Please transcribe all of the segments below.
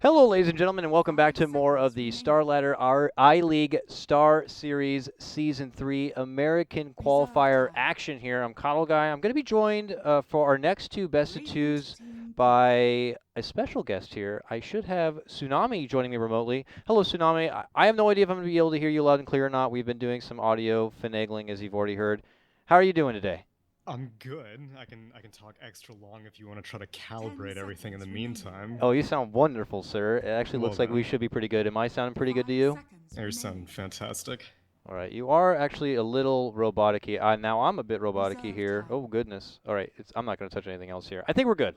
Hello, ladies and gentlemen, and welcome back to more of the Star Ladder our I-League Star Series Season 3 American Qualifier action here. I'm Coddle Guy. I'm going to be joined for our next two Best of Twos by a special guest here. I should have Tsunami joining me remotely. Hello, Tsunami. I have no idea if I'm going to be able to hear you loud and clear or not. We've been doing some audio finagling, as you've already heard. How are you doing today? I'm good. I can talk extra long if you want to try to calibrate everything in the meantime. Oh, you sound wonderful, sir. It actually Well looks like we then, should be pretty good. Am I sounding pretty good to you? you sound fantastic. All right, you are actually a little robotic-y. Now I'm a bit robotic-y here. Oh, goodness. All right, I'm not going to touch anything else here. I think we're good.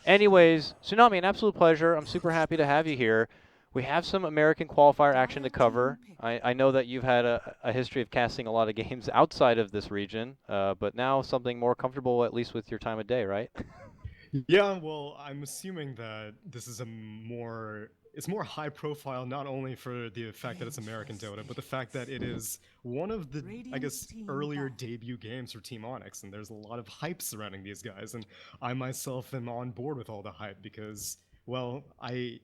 Anyways, Tsunami, an absolute pleasure. I'm super happy to have you here. We have some American qualifier action to cover. I know that you've had a history of casting a lot of games outside of this region, but now something more comfortable, at least with your time of day, right? Yeah, well, I'm assuming that this is it's more high profile not only for the fact that it's American Dota, but the fact that it is one of the, I guess, earlier debut games for Team Onyx, and there's a lot of hype surrounding these guys, and I myself am on board with all the hype because, well, I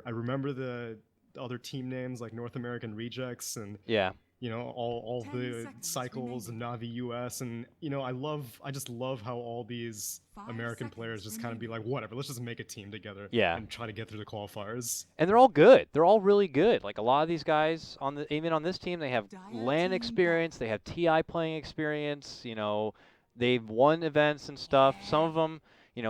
remember the other team names like North American Rejects and Yeah. all the cycles and Navi US, and I just love how all these American players just kind of be like, whatever, let's just make a team together Yeah. and try to get through the qualifiers. And they're all good. They're all really good. Like a lot of these guys even on this team, they have LAN experience, they have TI playing experience. They've won events and stuff. Some of them,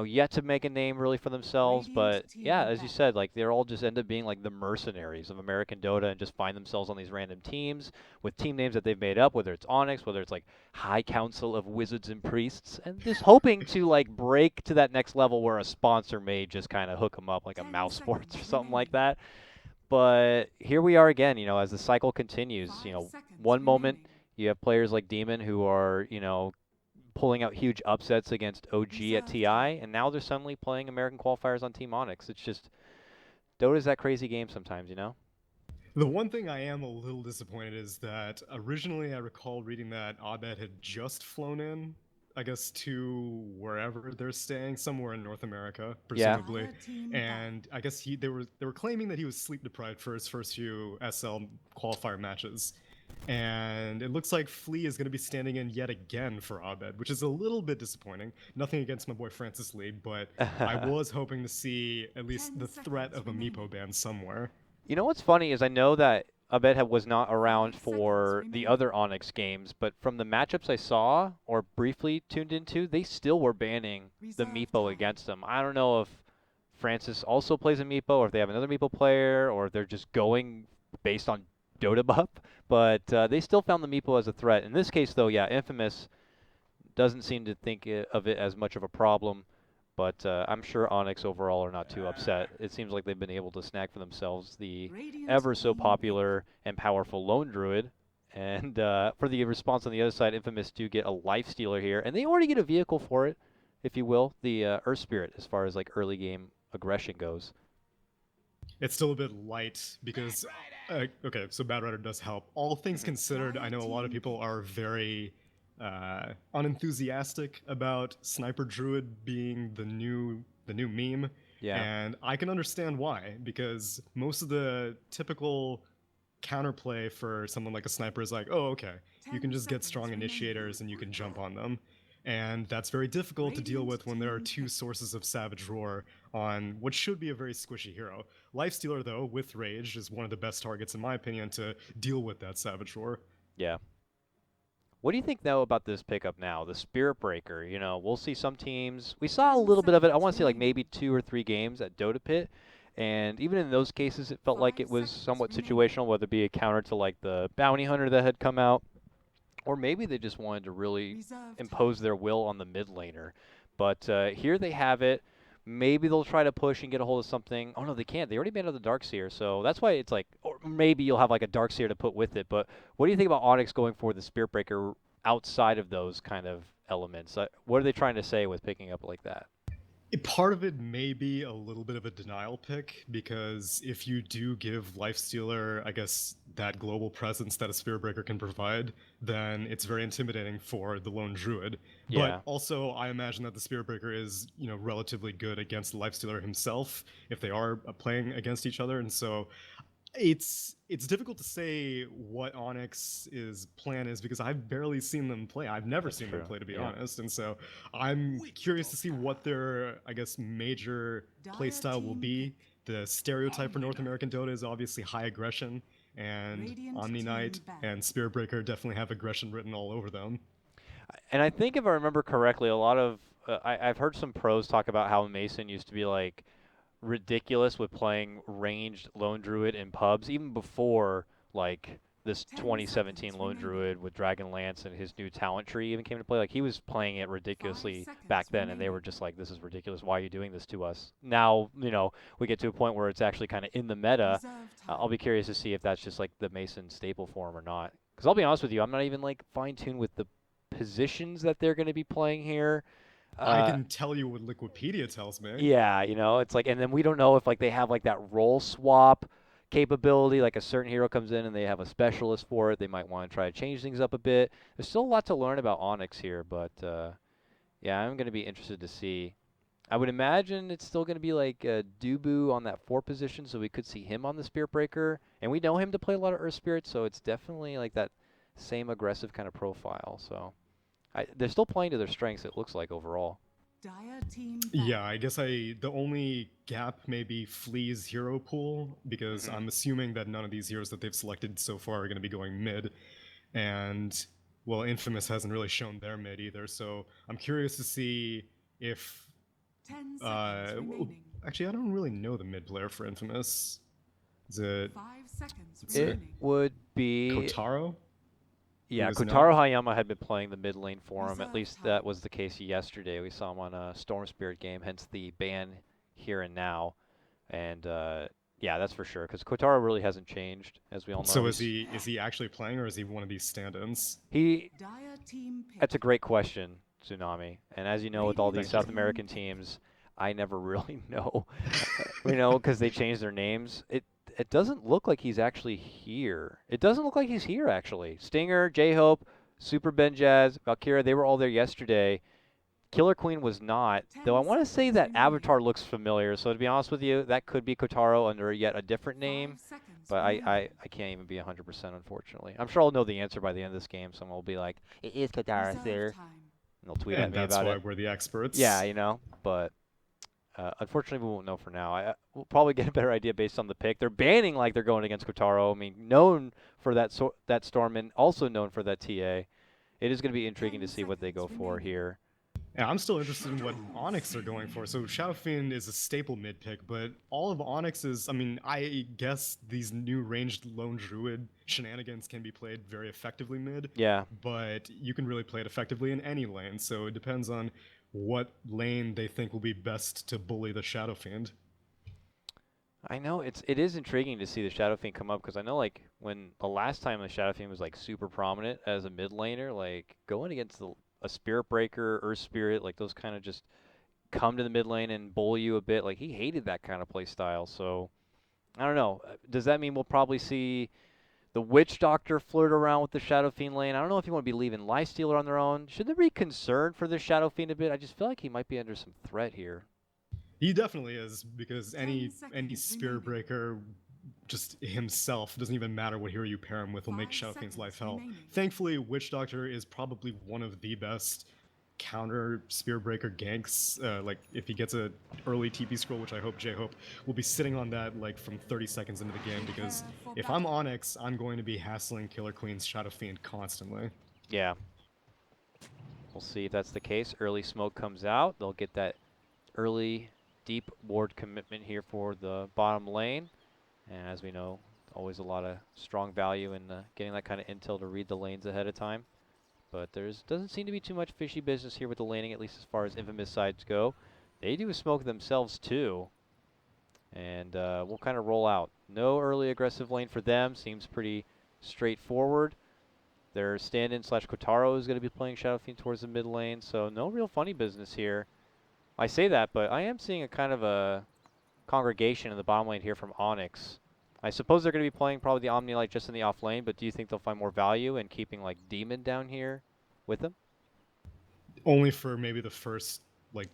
yet to make a name really for themselves. But yeah, as you said, like they're all just end up being like the mercenaries of American Dota and just find themselves on these random teams with team names that they've made up, whether it's Onyx, whether it's like High Council of Wizards and Priests, and just hoping to like break to that next level where a sponsor may just kind of hook them up like a Mouse Sports or something like that. But here we are again, as the cycle continues. One moment you have players like Demon who are, pulling out huge upsets against OG at TI, and now they're suddenly playing American qualifiers on Team Onyx. It's just Dota's that crazy game sometimes. The one thing I am a little disappointed is that originally I recall reading that Abed had just flown in, I guess, to wherever they're staying, somewhere in North America, Yeah. presumably. And I guess they were claiming that he was sleep deprived for his first few SL qualifier matches. And it looks like Flea is going to be standing in yet again for Abed, which is a little bit disappointing. Nothing against my boy Francis Lee, but I was hoping to see at least the threat of a Meepo ban somewhere. You know what's funny is I know that Abed was not around for the other Onyx games, but from the matchups I saw or briefly tuned into, they still were banning the Meepo against them. I don't know if Francis also plays a Meepo, or if they have another Meepo player, or if they're just going based on Dota buff, but they still found the Meepo as a threat. In this case, though, yeah, Infamous doesn't seem to think of it as much of a problem. But I'm sure Onyx overall are not too upset. It seems like they've been able to snag for themselves the ever so popular and powerful Lone Druid. And for the response on the other side, Infamous do get a Life Stealer here, and they already get a vehicle for it, if you will, the Earth Spirit, as far as like early game aggression goes. It's still a bit light because, okay, so Bad Rider does help. All things considered, I know a lot of people are very unenthusiastic about Sniper Druid being the new meme, Yeah. and I can understand why, because most of the typical counterplay for someone like a sniper is like, oh, okay, you can just get strong initiators and you can jump on them. And that's very difficult to deal with when there are two sources of Savage Roar on what should be a very squishy hero. Lifestealer, though, with Rage, is one of the best targets, in my opinion, to deal with that Savage Roar. Yeah. What do you think, though, about this pickup now, the Spirit Breaker? We'll see some teams. We saw a little bit of it. I want to say like maybe 2 or 3 games at Dota Pit. And even in those cases, it felt like it was somewhat situational, whether it be a counter to like the Bounty Hunter that had come out, or maybe they just wanted to really impose their will on the mid laner. But here they have it. Maybe they'll try to push and get a hold of something. Oh no, they can't. They already banned out the Darkseer, so that's why it's like, or maybe you'll have like a Darkseer to put with it. But what do you think about Onyx going for the Spirit Breaker outside of those kind of elements? What are they trying to say with picking up like that? Part of it may be a little bit of a denial pick because if you do give Lifestealer, I guess, that global presence that a Spirit Breaker can provide, then it's very intimidating for the Lone Druid. Yeah, But also, I imagine that the Spirit Breaker is, relatively good against Lifestealer himself if they are playing against each other, and so it's difficult to say what Onyx's plan is because I've barely seen them play. I've never that's seen them true. play, to be Yeah. honest, and so I'm curious to see what their, I guess, major playstyle will be. The stereotype for North American Dota is obviously high aggression, and Omni Knight and Spirit Breaker definitely have aggression written all over them. And I think if I remember correctly, a lot of I've heard some pros talk about how Mason used to be like ridiculous with playing ranged Lone Druid in pubs, even before like this 2017 Lone Druid with Dragon Lance and his new talent tree even came to play. Like he was playing it ridiculously back then, and they were just like, "This is ridiculous. Why are you doing this to us?" Now, we get to a point where it's actually kind of in the meta. I'll be curious to see if that's just like the Mason staple form or not. Because I'll be honest with you, I'm not even like fine tuned with the positions that they're going to be playing here. I Uh, can tell you what Liquipedia tells me. yeah, it's like, and then we don't know if like they have like that role swap capability, like a certain hero comes in and they have a specialist for it. They might want to try to change things up a bit. There's still a lot to learn about Onyx here, but yeah, I'm going to be interested to see. I would imagine it's still going to be like Dubu on that 4 position, so we could see him on the Spirit Breaker, and we know him to play a lot of Earth Spirit, so it's definitely like that same aggressive kind of profile. So they're still playing to their strengths, it looks like overall. Yeah, I guess the only gap may be Flea's hero pool because Hmm. I'm assuming that none of these heroes that they've selected so far are going to be going mid, and well, Infamous hasn't really shown their mid either. So I'm curious to see if actually I don't really know the mid player for Infamous. Is it let's see, It would be Kotaro, who Yeah, is not? Kotaro Hayama had been playing the mid lane for him. At least that was the case yesterday. We saw him on a Storm Spirit game, hence the ban here and now. And yeah, that's for sure. Because Kotaro really hasn't changed, as we all know. So is he actually playing or is he one of these stand-ins? He. That's a great question, Tsunami. And as you know, with all these Thank you. South American teams, I never really know. Because they change their names. It doesn't look like he's actually here. It doesn't look like he's here actually. Stinger, J Hope, Super Benjaz, Valkyria, they were all there yesterday. Killer Queen was not, though I want to say that avatar looks familiar. So to be honest with you, that could be Kotaro under yet a different name. But I can't even be 100% unfortunately. I'm sure I'll know the answer by the end of this game. Someone will be like, "It is Kotaro, sir," and they'll tweet at And me that's about why it. we're the experts. Yeah. But unfortunately, we won't know for now. We'll probably get a better idea based on the pick. They're banning like they're going against Kotaro. I mean, known for that Storm and also known for that TA. It is going to be intriguing to see what they go for here. And I'm still interested in what Onyx are going for. So Shadow Fiend is a staple mid pick, but all of Onyx's, I mean, I guess these new ranged lone druid shenanigans can be played very effectively mid, Yeah, but you can really play it effectively in any lane. So it depends on what lane they think will be best to bully the Shadow Fiend. I know it is intriguing to see the Shadow Fiend come up because I know like when the last time the Shadow Fiend was like super prominent as a mid laner, like going against a Spirit Breaker, Earth Spirit, like those kind of just come to the mid lane and bully you a bit. Like he hated that kind of play style. So I don't know. Does that mean we'll probably see the Witch Doctor flirt around with the Shadow Fiend lane? I don't know if you want to be leaving Lifestealer on their own. Should there be concern for the Shadow Fiend a bit? I just feel like he might be under some threat here. He definitely is because any Spirit Breaker just himself doesn't even matter what hero you pair him with will make Shadow Fiend's life hell. Thankfully, Witch Doctor is probably one of the best counter Spirit Breaker ganks. Like if he gets a early TP scroll, which I hope J Hope will be sitting on that like from 30 seconds into the game. Because if I'm Onyx, I'm going to be hassling Killer Queen's Shadow Fiend constantly. Yeah, we'll see if that's the case. Early smoke comes out. They'll get that early deep ward commitment here for the bottom lane. And as we know, always a lot of strong value in getting that kind of intel to read the lanes ahead of time. But there's doesn't seem to be too much fishy business here with the laning, at least as far as Infamous sides go. They do smoke themselves too. And we'll kind of roll out. No early aggressive lane for them. Seems pretty straightforward. Their stand-in slash Kotaro is going to be playing Shadow Fiend towards the mid lane. So no real funny business here. I say that, but I am seeing a kind of a congregation in the bottom lane here from Onyx. I suppose they're going to be playing probably the Omni-Lite just in the off lane, but do you think they'll find more value in keeping like Demon down here with them? Only for maybe the first, like,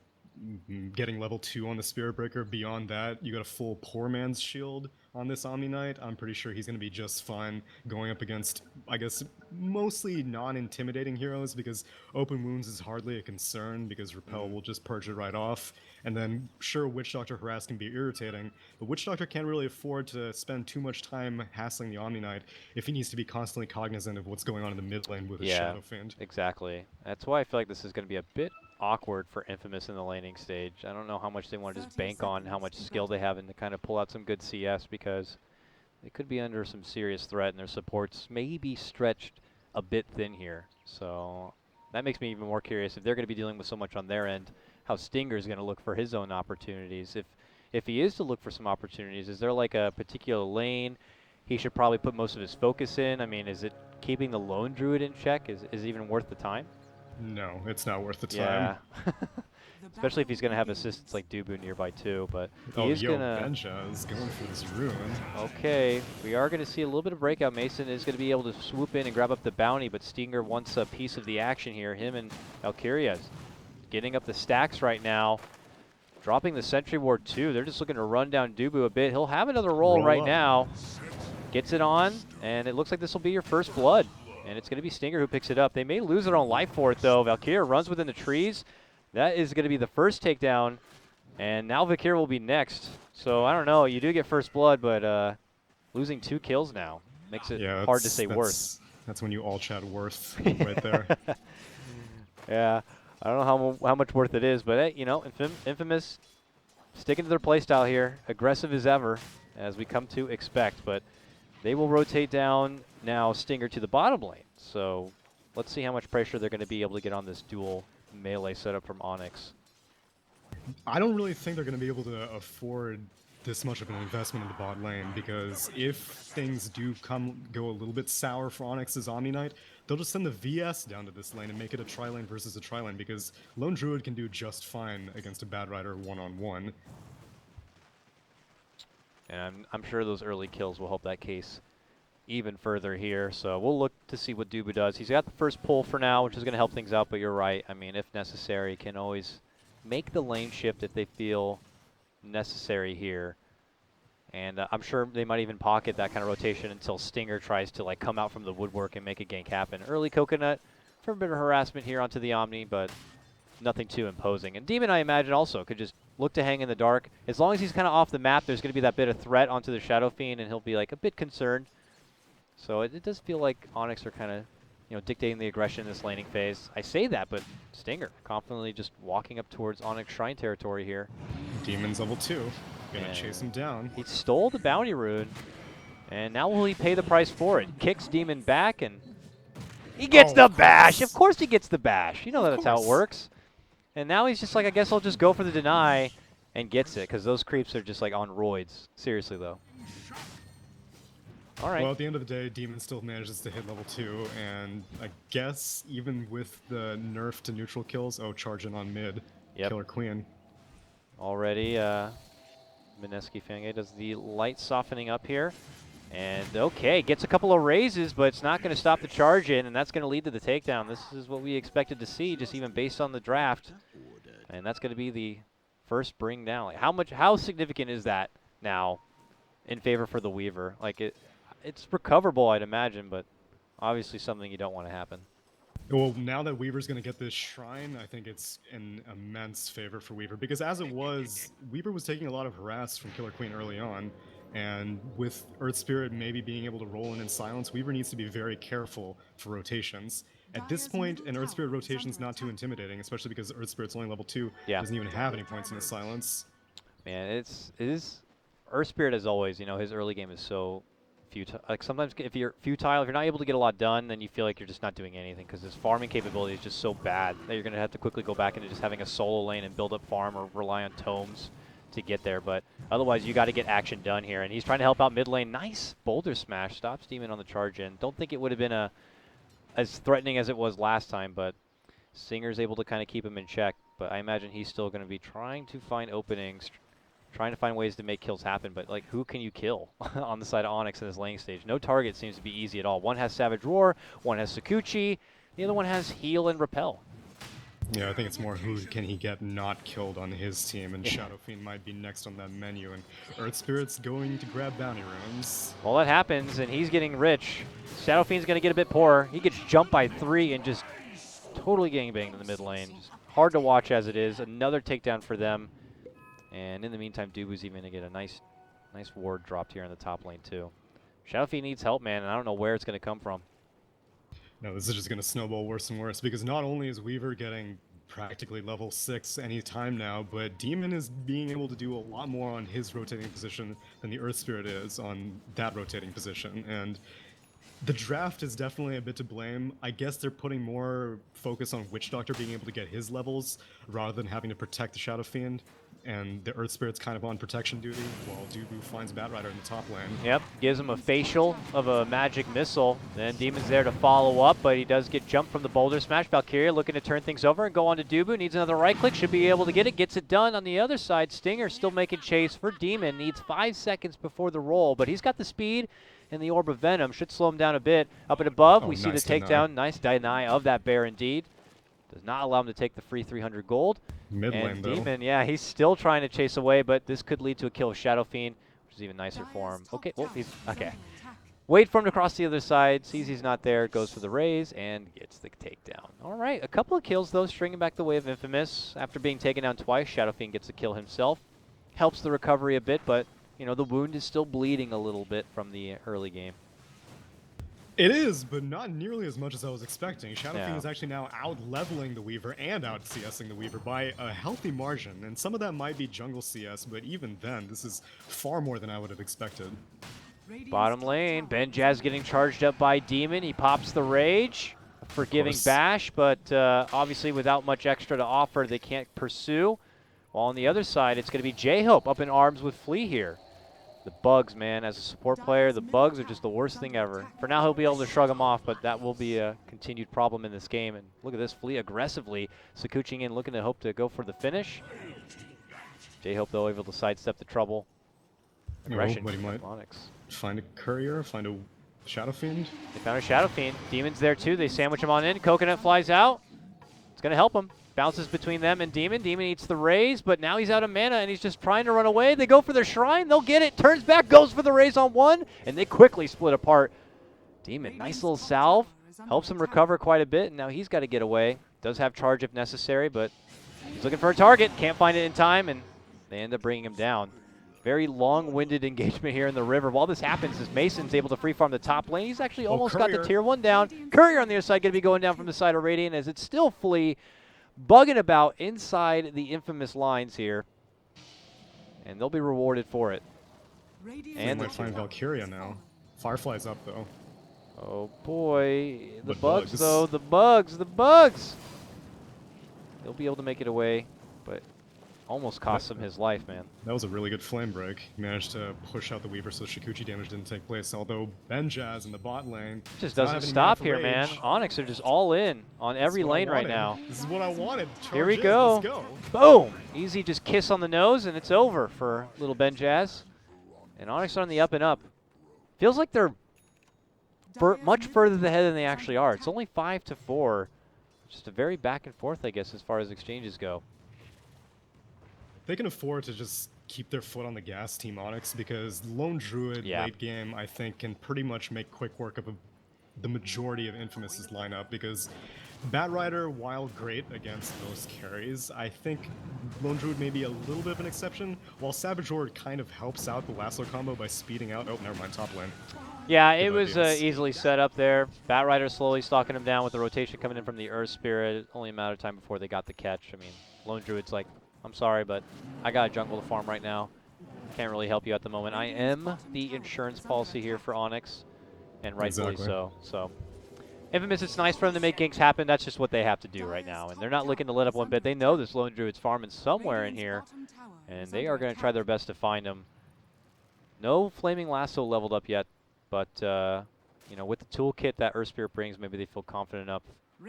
getting level 2 on the Spirit Breaker. Beyond that, you got a full poor man's shield on this Omni Knight. I'm pretty sure he's going to be just fine going up against, I guess, mostly non-intimidating heroes, because Open Wounds is hardly a concern because Repel will just purge it right off. And then, sure, Witch Doctor Harass can be irritating, but Witch Doctor can't really afford to spend too much time hassling the Omni Knight if he needs to be constantly cognizant of what's going on in the mid lane with his Yeah, Shadow Fiend. exactly. That's why I feel like this is going to be a bit awkward for Infamous in the laning stage. I don't know how much they want to just bank on how much skill they have and to kind of pull out some good CS, because they could be under some serious threat and their supports may be stretched a bit thin here. So that makes me even more curious if they're going to be dealing with so much on their end, how Stinger's going to look for his own opportunities. If he is to look for some opportunities, is there like a particular lane he should probably put most of his focus in? I mean, is it keeping the lone druid in check? Is it even worth the time? No, it's not worth the time. Yeah. Especially if he's going to have assistants like Dubu nearby too, but he Oh, is yo, going to... Benja is going for this rune. Okay, we are going to see a little bit of breakout. Mason is going to be able to swoop in and grab up the bounty, but Stinger wants a piece of the action here. Him and Valkyria getting up the stacks right now. Dropping the Sentry Ward too. They're just looking to run down Dubu a bit. He'll have another roll right now. Gets it on, and it looks like this will be your first blood. And it's going to be Stinger who picks it up. They may lose their own life for it, though. Valkyria runs within the trees. That is going to be the first takedown. And now Valkyria will be next. So, I don't know. You do get first blood, but losing 2 kills now makes it hard to say worth. That's when you all chat worth right there. Yeah. I don't know how much worth it is, but, hey, you know, Infamous sticking to their playstyle here. Aggressive as ever, as we come to expect. But they will rotate down now Stinger to the bottom lane. So let's see how much pressure they're going to be able to get on this dual melee setup from Onyx. I don't really think they're going to be able to afford this much of an investment in the bot lane, because if things do go a little bit sour for Onyx's Omni Knight, they'll just send the VS down to this lane and make it a tri-lane versus a tri-lane, because Lone Druid can do just fine against a Bad Rider one-on-one. And I'm sure those early kills will help that case even further here. So we'll look to see what Dubu does. He's got the first pull for now, which is going to help things out, but you're right. I mean, if necessary, can always make the lane shift if they feel necessary here. And I'm sure they might even pocket that kind of rotation until Stinger tries to like come out from the woodwork and make a gank happen. Early Coconut for a bit of harassment here onto the Omni, but nothing too imposing. And Demon, I imagine, also could just look to hang in the dark. As long as he's kind of off the map, there's going to be that bit of threat onto the Shadow Fiend, and he'll be like a bit concerned. So it does feel like Onyx are kind of, you know, dictating the aggression in this laning phase. I say that, but Stinger confidently just walking up towards Onyx Shrine territory here. Demon's level 2. Gonna chase him down. He stole the bounty rune, and now will he pay the price for it? Kicks Demon back, and he gets the bash. Of course he gets the bash. You know that's how it works. And now he's just like, I guess I'll just go for the deny, and gets it, because those creeps are just like on roids. Seriously, though. All right. Well, at the end of the day, Demon still manages to hit level 2, and I guess even with the nerf to neutral kills, charging on mid, Killer Queen. Already, Mineski Fange does the light softening up here. And okay, gets a couple of raises, but it's not going to stop the charge in, and that's going to lead to the takedown. This is what we expected to see, just even based on the draft. And that's going to be the first bring down. Like how significant is that now in favor for the Weaver? Like it's recoverable, I'd imagine, but obviously something you don't want to happen. Well, now that Weaver's going to get this shrine, I think it's an immense favor for Weaver, because as it was, Weaver was taking a lot of harass from Killer Queen early on, and with Earth Spirit maybe being able to roll in silence, Weaver needs to be very careful for rotations. At this point, an Earth Spirit rotation's not too intimidating, especially because Earth Spirit's only level 2, doesn't even have any points in his silence. Man, it is Earth Spirit, as always, you know, his early game is so futile. Like sometimes if you're futile, if you're not able to get a lot done, then you feel like you're just not doing anything, because his farming capability is just so bad that you're going to have to quickly go back into just having a solo lane and build up farm or rely on tomes to get there. But otherwise, you got to get action done here. And he's trying to help out mid lane. Nice boulder smash. Stops Demon on the charge in. Don't think it would have been as threatening as it was last time, but Singer's able to kind of keep him in check. but I imagine he's still going to be trying to find openings, trying to find ways to make kills happen. But like, who can you kill on the side of Onyx in this laning stage? No target seems to be easy at all. One has Savage Roar, one has Sakuchi, the other one has Heal and Repel. Yeah, I think it's more who can he get not killed on his team, and Yeah. Shadow Fiend might be next on that menu, and Earth Spirit's going to grab bounty runes. Well, that happens, and he's getting rich. Shadow Fiend's going to get a bit poorer. He gets jumped by 3 and just totally gangbanged in the mid lane. Just hard to watch as it is. Another takedown for them. And in the meantime, Dubu's even going to get a nice ward dropped here in the top lane, too. Shadow Fiend needs help, man, and I don't know where it's going to come from. No, this is just going to snowball worse and worse, because not only is Weaver getting practically level 6 any time now, but Demon is being able to do a lot more on his rotating position than the Earth Spirit is on that rotating position, and the draft is definitely a bit to blame. I guess they're putting more focus on Witch Doctor being able to get his levels rather than having to protect the Shadow Fiend, and the Earth Spirit's kind of on protection duty while Dubu finds Batrider in the top lane. Yep, gives him a facial of a magic missile. Then Demon's there to follow up, but he does get jumped from the boulder smash. Valkyria looking to turn things over and go on to Dubu. Needs another right click, should be able to get it. Gets it done on the other side. Stinger still making chase for Demon. Needs 5 seconds before the roll, but he's got the speed and the Orb of Venom. Should slow him down a bit. Up and above, we see the takedown. Nice deny of that bear indeed. Does not allow him to take the free 300 gold. Mid lane, though. Demon, yeah, he's still trying to chase away, but this could lead to a kill of Shadow Fiend, which is even nicer for him. Okay, well, he's okay. Wait for him to cross the other side, sees he's not there, goes for the raise, and gets the takedown. All right, a couple of kills, though, stringing back the way of Infamous. After being taken down twice, Shadow Fiend gets a kill himself. Helps the recovery a bit, but, you know, the wound is still bleeding a little bit from the early game. It is, but not nearly as much as I was expecting. Shadow Fiend is actually now out-leveling the Weaver and out-CSing the Weaver by a healthy margin, and some of that might be jungle CS, but even then, this is far more than I would have expected. Bottom lane, Ben Jazz getting charged up by Demon. He pops the Rage, forgiving Bash, but obviously without much extra to offer, they can't pursue. While on the other side, it's going to be J-Hope up in arms with Flea here. The bugs, man, as a support player, the bugs are just the worst thing ever. For now, he'll be able to shrug them off, but that will be a continued problem in this game. And look at this, Flea aggressively Sakuching in, looking to hope to go for the finish. J-Hope, though, able to sidestep the trouble. Aggression What he might Onyx. find a courier, find a Shadow Fiend. They found a Shadow Fiend. Demon's there, too. They sandwich him on in. Coconut flies out. It's going to help him. Bounces between them and Demon. Demon eats the raise, but now he's out of mana and he's just trying to run away. They go for their shrine. They'll get it. Turns back, goes for the raise on one, and they quickly split apart. Demon, nice little salve. Helps him recover quite a bit, and now he's got to get away. Does have charge if necessary, but he's looking for a target. Can't find it in time, and they end up bringing him down. Very long-winded engagement here in the river. While this happens, as Mason's able to free farm the top lane, he's actually almost got the tier 1 down. Courier on the other side going to be going down from the side of Radiant as it's still Flea bugging about inside the Infamous lines here, and they'll be rewarded for it. And they find Valkyria now. Firefly's up, though. Oh boy, the bugs though, the bugs! They'll be able to make it away, but almost cost him his life, man. That was a really good flame break. He managed to push out the Weaver so Sakuchi damage didn't take place, although Ben Jazz in the bot lane just doesn't stop here, man. Onyx are just all in on every lane right now. This is what I wanted. Here we go. Let's go. Boom! Easy just kiss on the nose, and it's over for little Ben Jazz. And Onyx are on the up and up. Feels like they're much further ahead than they actually are. It's only 5-4. Just a very back and forth, I guess, as far as exchanges go. They can afford to just keep their foot on the gas, Team Onyx, because Lone Druid late game, I think, can pretty much make quick work of the majority of Infamous's lineup, because Batrider, while great against most carries, I think Lone Druid may be a little bit of an exception, while Savage Horde kind of helps out the Lasso combo by speeding out. Oh, never mind, top lane. Yeah, it was easily set up there. Batrider slowly stalking him down with the rotation coming in from the Earth Spirit. Only a matter of time before they got the catch. I mean, Lone Druid's like, I'm sorry, but I got a jungle to farm right now. Can't really help you at the moment. I am the insurance policy here for Onyx, and rightfully so. So, Infamous, it's nice for them to make ganks happen. That's just what they have to do right now, and they're not looking to let up one bit. They know this Lone Druid's farming somewhere in here, and they are going to try their best to find him. No Flaming Lasso leveled up yet, but you know, with the toolkit that Earth Spirit brings, maybe they feel confident enough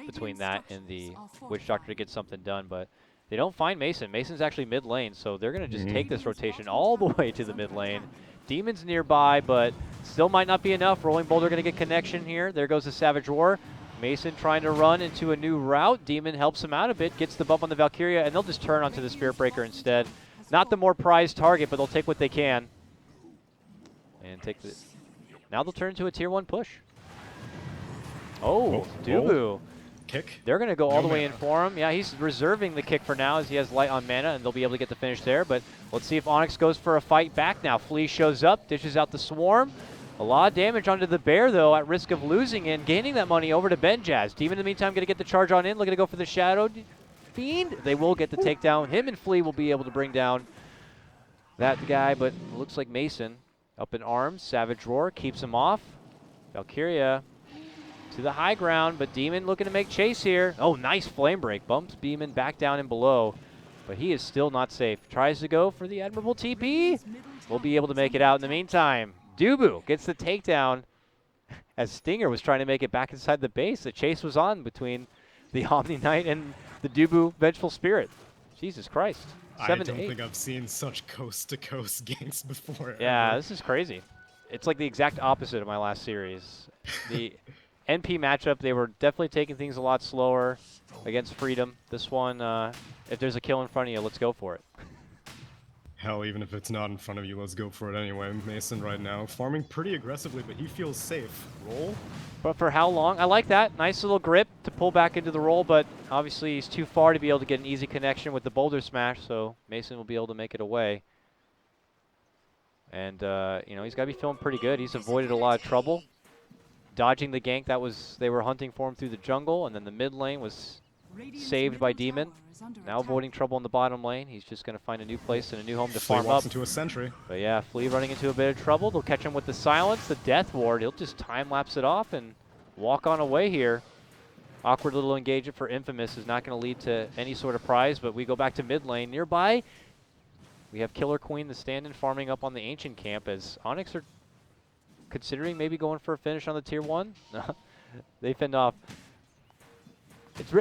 between that and the Witch Doctor to get something done. But They don't find Mason. Mason's actually mid lane, so they're going to just take this rotation all the way to the mid lane. Demon's nearby, but still might not be enough. Rolling Boulder going to get connection here. There goes the Savage Roar. Mason trying to run into a new route. Demon helps him out a bit, gets the bump on the Valkyria, and they'll just turn onto the Spirit Breaker instead. Not the more prized target, but they'll take what they can. And take the... Now they'll turn into a tier 1 push. Oh, Dubu. Kick. They're going to go all the way in for him. Yeah, he's reserving the kick for now as he has light on mana, and they'll be able to get the finish there. But let's see if Onyx goes for a fight back now. Flea shows up, dishes out the swarm. A lot of damage onto the bear, though, at risk of losing and gaining that money over to Benjaz. Demon, in the meantime, going to get the charge on in. Looking to go for the Shadow Fiend. They will get the takedown. Him and Flea will be able to bring down that guy, but it looks like Mason up in arms. Savage Roar keeps him off. Valkyria to the high ground, but Demon looking to make chase here. Oh, nice flame break. Bumps Demon back down and below, but he is still not safe. Tries to go for the admirable TP. We'll be able to make it out in the meantime. Dubu gets the takedown as Stinger was trying to make it back inside the base. The chase was on between the Omni Knight and the Dubu Vengeful Spirit. Jesus Christ. I don't think I've seen such coast-to-coast ganks before. Yeah, ever. this is crazy. It's like the exact opposite of my last series. The NP matchup, they were definitely taking things a lot slower against Freedom. This one, if there's a kill in front of you, let's go for it. Hell, even if it's not in front of you, let's go for it anyway. Mason right now, farming pretty aggressively, but he feels safe. Roll. But for how long? I like that. Nice little grip to pull back into the roll, but obviously he's too far to be able to get an easy connection with the boulder smash, so Mason will be able to make it away. And, you know, he's got to be feeling pretty good. He's avoided a lot of trouble. Dodging the gank that they were hunting for him through the jungle, and then the mid lane was saved by Demon. Now avoiding trouble in the bottom lane. He's just going to find a new place and a new home to farm up. Into a sentry. But yeah, Flea running into a bit of trouble. They'll catch him with the silence, the death ward. He'll just time-lapse it off and walk on away here. Awkward little engagement for Infamous is not going to lead to any sort of prize, but we go back to mid lane. Nearby, we have Killer Queen, the stand-in, farming up on the Ancient camp as Onyx are considering maybe going for a finish on the tier 1. They fend off.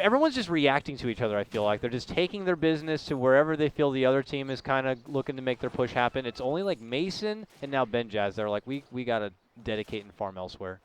Everyone's just reacting to each other, I feel like. They're just taking their business to wherever they feel the other team is kind of looking to make their push happen. It's only like Mason and now Benjaz. They're like, we got to dedicate and farm elsewhere.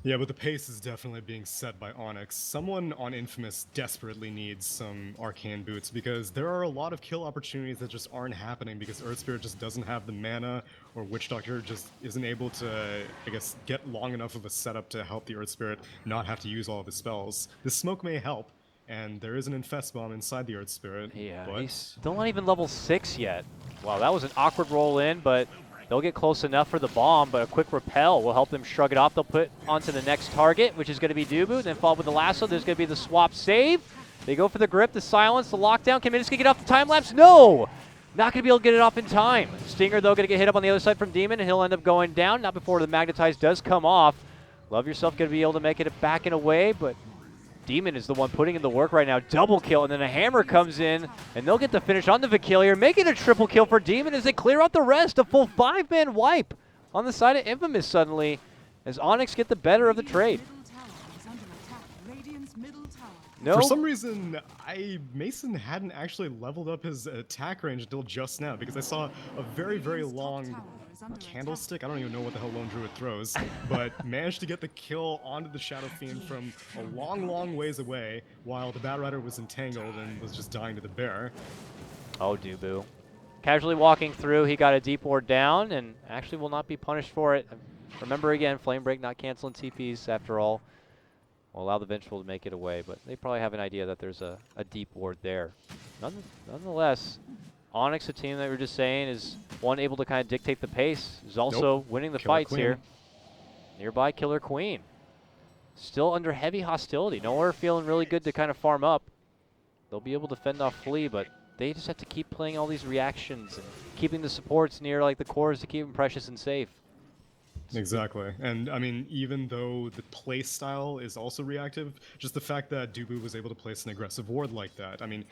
Yeah, but the pace is definitely being set by Onyx. Someone on Infamous desperately needs some arcane boots because there are a lot of kill opportunities that just aren't happening because Earth Spirit just doesn't have the mana, or Witch Doctor just isn't able to, I guess, get long enough of a setup to help the Earth Spirit not have to use all of his spells. The smoke may help, and there is an Infest Bomb inside the Earth Spirit. Yeah, but he's still not even level 6 yet. Wow, that was an awkward roll in, but they'll get close enough for the bomb, but a quick repel will help them shrug it off. They'll put onto the next target, which is going to be Dubu, then followed with the lasso. There's going to be the swap save. They go for the grip, the silence, the lockdown. Can Minus get off the time lapse? No! Not going to be able to get it off in time. Stinger, though, going to get hit up on the other side from Demon, and he'll end up going down. Not before the Magnetize does come off. Love Yourself going to be able to make it back and away, but Demon is the one putting in the work right now. Double kill, and then a hammer comes in, and they'll get the finish on the Vakilier, making a triple kill for Demon as they clear out the rest. A full 5-man wipe on the side of Infamous suddenly, as Onyx get the better of the trade. No. For some reason, Mason hadn't actually leveled up his attack range until just now, because I saw a very, very long candlestick. I don't even know what the hell Lone Druid throws, but managed to get the kill onto the Shadow Fiend from a long, long ways away, while the Bat Rider was entangled and was just dying to the bear. Oh, Dubu. Casually walking through, he got a deep ward down, and actually will not be punished for it. Remember again, Flame Break not canceling TPs after all. Will allow the Vengeful to make it away, but they probably have an idea that there's a deep ward there. Nonetheless, Onyx, a team that we were just saying, is one able to kind of dictate the pace, is also winning the fights here. Nearby, Killer Queen. Still under heavy hostility. Nowhere feeling really good to kind of farm up. They'll be able to fend off Flea, but they just have to keep playing all these reactions and keeping the supports near like the cores to keep them precious and safe. Exactly. And I mean, even though the play style is also reactive, just the fact that Dubu was able to place an aggressive ward like that. I mean,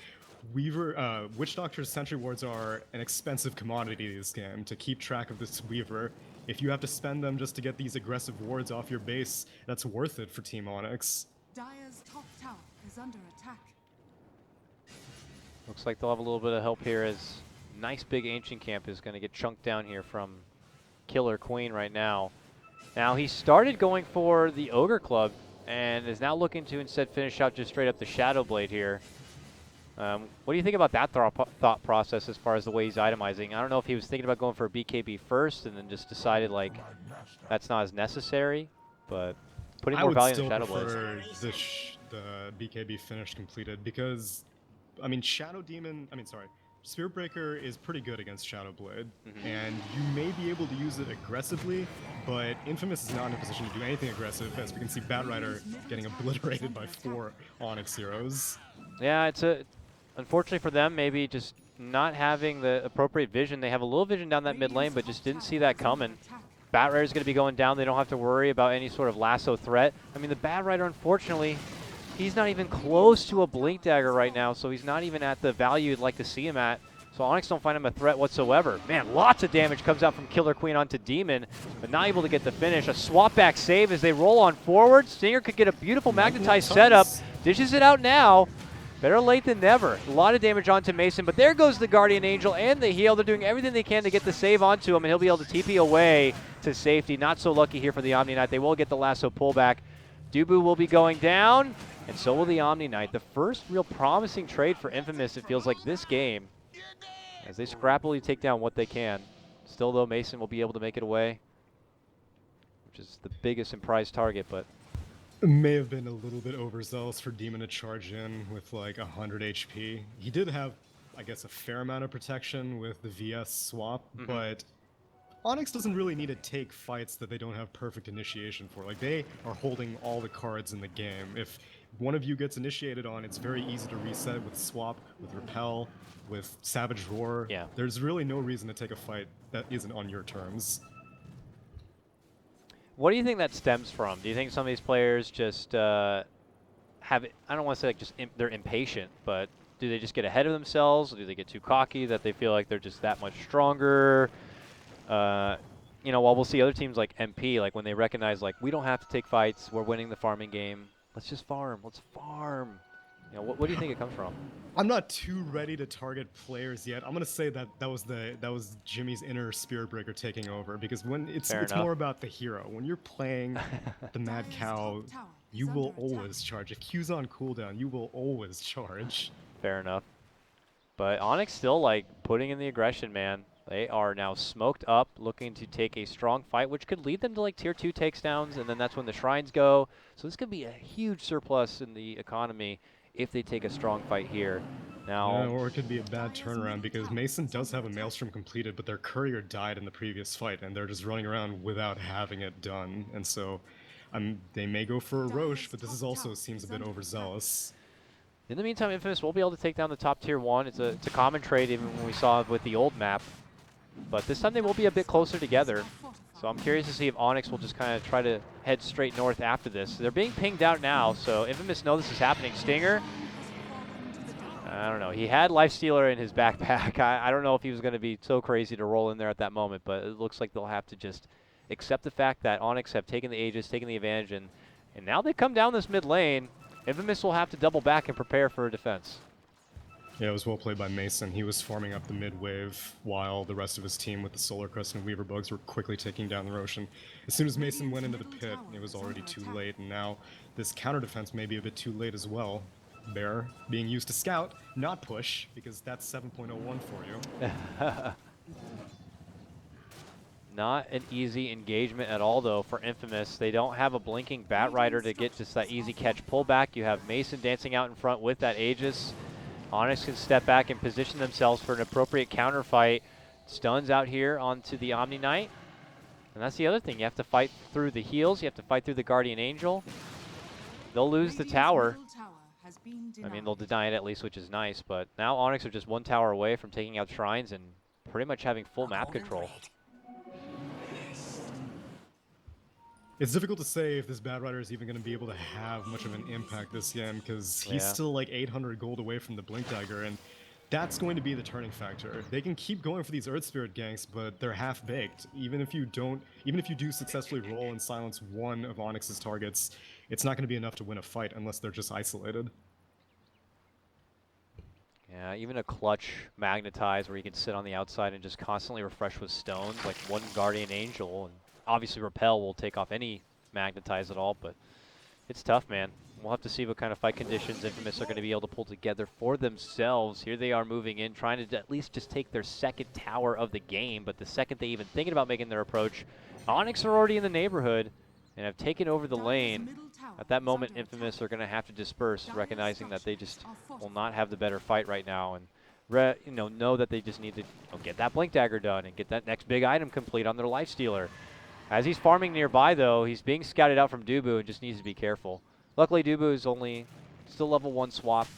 Witch Doctor's sentry wards are an expensive commodity in this game. To keep track of this Weaver, if you have to spend them just to get these aggressive wards off your base, that's worth it for Team Onyx. Dire's top tower is under attack. Looks like they'll have a little bit of help here as nice big Ancient Camp is going to get chunked down here from Killer Queen right now. Now he started going for the Ogre Club and is now looking to instead finish out just straight up the Shadow Blade here. What do you think about that thought process as far as the way he's itemizing? I don't know if he was thinking about going for a BKB first and then just decided like that's not as necessary, but putting I more would value in the still Shadow Blades. prefer the BKB finished completed because, I mean, Spirit Breaker is pretty good against Shadow Blade, and you may be able to use it aggressively, but Infamous is not in a position to do anything aggressive, as we can see Batrider getting obliterated by 4 Onyx heroes. Yeah, unfortunately for them, maybe just not having the appropriate vision. They have a little vision down that mid lane, but just didn't see that coming. Batrider is going to be going down. They don't have to worry about any sort of lasso threat. I mean, the Batrider, unfortunately, he's not even close to a Blink Dagger right now, so he's not even at the value you'd like to see him at. So Onyx don't find him a threat whatsoever. Man, lots of damage comes out from Killer Queen onto Demon, but not able to get the finish. A swap back save as they roll on forward. Stinger could get a beautiful magnetized setup. Dishes it out now. Better late than never. A lot of damage onto Mason, but there goes the Guardian Angel and the heal. They're doing everything they can to get the save onto him, and he'll be able to TP away to safety. Not so lucky here for the Omni Knight. They will get the lasso pullback. Dubu will be going down, and so will the Omni Knight. The first real promising trade for Infamous, it feels like, this game, as they scrappily take down what they can. Still, though, Mason will be able to make it away, which is the biggest and prized target, but It may have been a little bit overzealous for Demon to charge in with like 100 HP. He did have, I guess, a fair amount of protection with the VS swap, but Onyx doesn't really need to take fights that they don't have perfect initiation for. Like, they are holding all the cards in the game. If one of you gets initiated on, it's very easy to reset with swap, with repel, with Savage Roar. Yeah. There's really no reason to take a fight that isn't on your terms. what do you think that stems from? Do you think some of these players just have it, I don't want to say like just they're impatient, but do they just get ahead of themselves? Do they get too cocky that they feel like they're just that much stronger? You know, while we'll see other teams like MP, like when they recognize like we don't have to take fights, we're winning the farming game. Let's just farm. Let's farm. You know, what do you think it comes from? I'm not too ready to target players yet. I'm gonna say that that was Jimmy's inner Spirit Breaker taking over, because when it's more about the hero. When you're playing the Mad Cow, you will always charge. If Q's on cooldown, you will always charge. Fair enough. But Onyx still like putting in the aggression, man. They are now smoked up, looking to take a strong fight, which could lead them to like tier 2 takedowns, and then that's when the shrines go. So this could be a huge surplus in the economy if they take a strong fight here. Now, yeah, or it could be a bad turnaround, because Mason does have a Maelstrom completed, but their courier died in the previous fight, and they're just running around without having it done. And so they may go for a Roche, but this is also seems a bit overzealous. in the meantime, Infamous will be able to take down the top tier 1. It's a common trade even when we saw it with the old map. But this time they will be a bit closer together. So I'm curious to see if Onyx will just kind of try to head straight north after this. They're being pinged out now, so Infamous know this is happening. Stinger, I don't know. He had Lifestealer in his backpack. I don't know if he was going to be so crazy to roll in there at that moment, but it looks like they'll have to just accept the fact that Onyx have taken the Aegis, taken the advantage, and now they come down this mid lane. Infamous will have to double back and prepare for a defense. Yeah, it was well played by Mason. He was farming up the mid wave while the rest of his team with the Solar Crest and Weaver Bugs were quickly taking down the Roshan. As soon as Mason went into the pit, it was already too late, and now this counter defense may be a bit too late as well. Bear being used to scout, not push, because that's 7.01 for you. Not an easy engagement at all, though, for Infamous. They don't have a blinking Batrider to get just that easy catch pullback. You have Mason dancing out in front with that Aegis. Onyx can step back and position themselves for an appropriate counter fight. Stuns out here onto the Omni Knight. And that's the other thing. You have to fight through the heals. You have to fight through the Guardian Angel. They'll lose the tower. I mean, they'll deny it at least, which is nice. But now Onyx are just one tower away from taking out shrines and pretty much having full map control. It's difficult to say if this Batrider is even going to be able to have much of an impact this game, because he's still like 800 gold away from the Blink Dagger, and that's going to be the turning factor. They can keep going for these Earth Spirit ganks, but they're half-baked. Even if you do successfully roll and silence one of Onyx's targets, it's not going to be enough to win a fight unless they're just isolated. Yeah, even a clutch magnetize where you can sit on the outside and just constantly refresh with stones, like one Guardian Angel, and obviously Repel will take off any magnetize at all, but it's tough, man. We'll have to see what kind of fight conditions Infamous are going to be able to pull together for themselves. Here they are moving in, trying to at least just take their second tower of the game, but the second they even thinking about making their approach, Onyx are already in the neighborhood and have taken over the lane. At that moment, Infamous are going to have to disperse, recognizing that they just will not have the better fight right now, and know that they just need to get that Blink Dagger done and get that next big item complete on their Lifestealer. As he's farming nearby, though, he's being scouted out from Dubu and just needs to be careful. Luckily, Dubu is only still level 1 swap,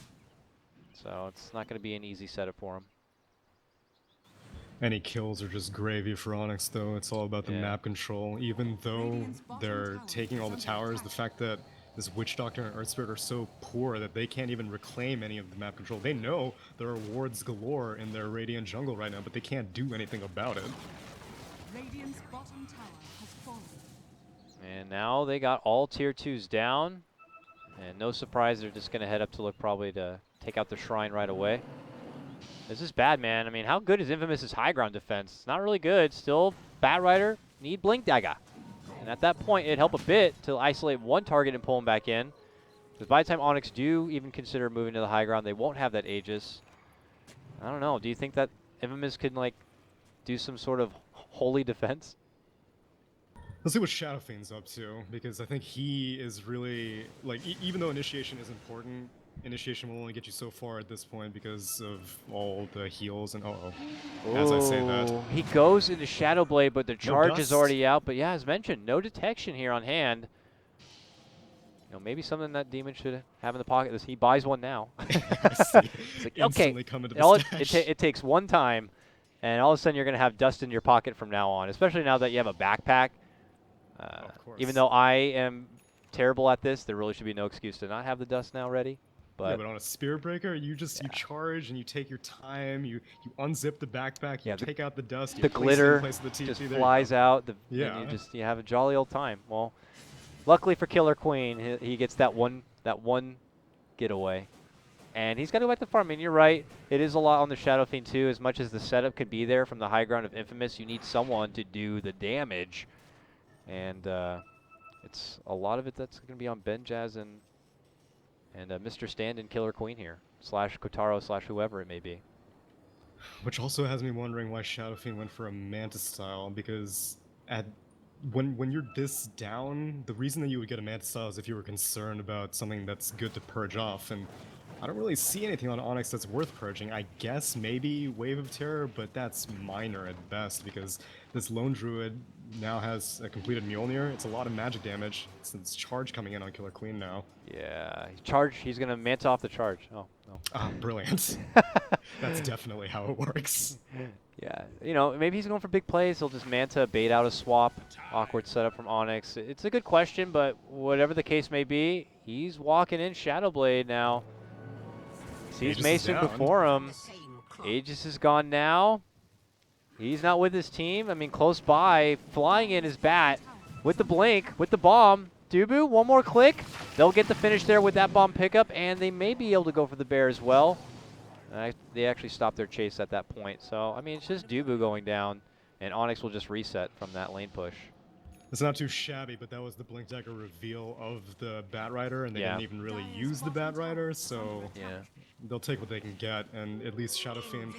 so it's not going to be an easy setup for him. Any kills are just gravy for Onyx, though. It's all about the map control. Even though they're taking all the towers, the fact that this Witch Doctor and Earth Spirit are so poor that they can't even reclaim any of the map control. They know there are wards galore in their Radiant jungle right now, but they can't do anything about it. Radiant's bottom tower has fallen. And now they got all tier 2s down. And no surprise, they're just going to head up to look probably to take out the shrine right away. This is bad, man. I mean, how good is Infamous's high ground defense? It's not really good. Still, Batrider need Blink Dagger. And at that point, it'd help a bit to isolate one target and pull him back in. Because by the time Onyx do even consider moving to the high ground, they won't have that Aegis. I don't know. Do you think that Infamous can, like, do some sort of holy defense? Let's see what Shadow Fiend's up to, because I think he is really, like, even though initiation is important, initiation will only get you so far at this point because of all the heals and as I say that. He goes into Shadow Blade, but the charge is already out. But yeah, as mentioned, no detection here on hand. Maybe something that Demon should have in the pocket. He buys one now. It's like, okay, it takes one time, and all of a sudden you're going to have dust in your pocket from now on, especially now that you have a backpack. Even though I am terrible at this, there really should be no excuse to not have the dust now ready. Yeah, but on a Spirit Breaker, you charge and you take your time, you unzip the backpack, you take out the dust, the glitter just flies out, and you have a jolly old time. Well, luckily for Killer Queen, he gets that one getaway. And he's got to go back to farm. I mean, you're right. It is a lot on the Shadow Fiend too. As much as the setup could be there from the high ground of Infamous, you need someone to do the damage. And it's a lot of it that's going to be on Benjaz and Mr. Stand and Killer Queen here, / Kotaro / whoever it may be. Which also has me wondering why Shadow Fiend went for a Mantis style, because when you're this down, the reason that you would get a Mantis style is if you were concerned about something that's good to purge off, and I don't really see anything on Onyx that's worth purging. I guess maybe Wave of Terror, but that's minor at best, because this Lone Druid now has a completed Mjolnir. It's a lot of magic damage, since charge coming in on Killer Queen now. Yeah, he's going to Manta off the charge. Oh, no. Ah, brilliant. That's definitely how it works. Yeah, maybe he's going for big plays. He'll just Manta, bait out a swap. Awkward setup from Onyx. It's a good question, but whatever the case may be, he's walking in Shadow Blade now. Sees Mason before him. Aegis is gone now. He's not with his team. I mean, close by. Flying in his bat with the blink, with the bomb. Dubu, one more click. They'll get the finish there with that bomb pickup, and they may be able to go for the bear as well. They actually stopped their chase at that point. So, I mean, it's just Dubu going down, and Onyx will just reset from that lane push. It's not too shabby, but that was the Blink Dagger reveal of the Batrider, and they didn't even really use the Batrider, so they'll take what they can get, and at least Shadow Fiend,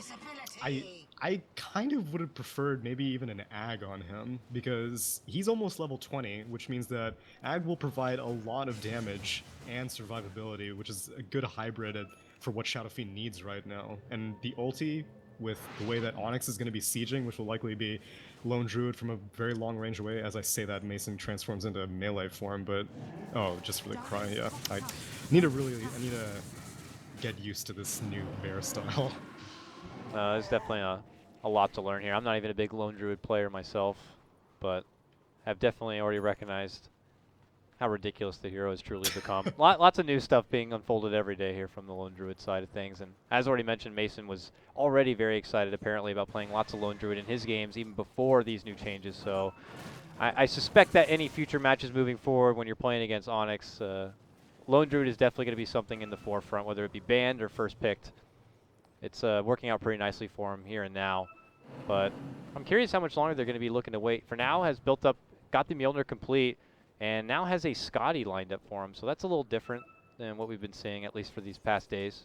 I kind of would have preferred maybe even an Ag on him, because he's almost level 20, which means that Ag will provide a lot of damage and survivability, which is a good hybrid for what Shadow Fiend needs right now. And the ulti, with the way that Onyx is going to be sieging, which will likely be Lone Druid from a very long range away. As I say that, Mason transforms into melee form, but just for the cry, I need to get used to this new bear style. There's definitely a lot to learn here. I'm not even a big Lone Druid player myself, but I've definitely already recognized how ridiculous the hero has truly become. Lots of new stuff being unfolded every day here from the Lone Druid side of things. And as already mentioned, Mason was already very excited apparently about playing lots of Lone Druid in his games even before these new changes. So I suspect that any future matches moving forward when you're playing against Onyx, Lone Druid is definitely going to be something in the forefront, whether it be banned or first picked. It's working out pretty nicely for him here and now. But I'm curious how much longer they're going to be looking to wait. For now, has built up, got the Mjolnir complete, and now has a Scotty lined up for him. So that's a little different than what we've been seeing, at least for these past days.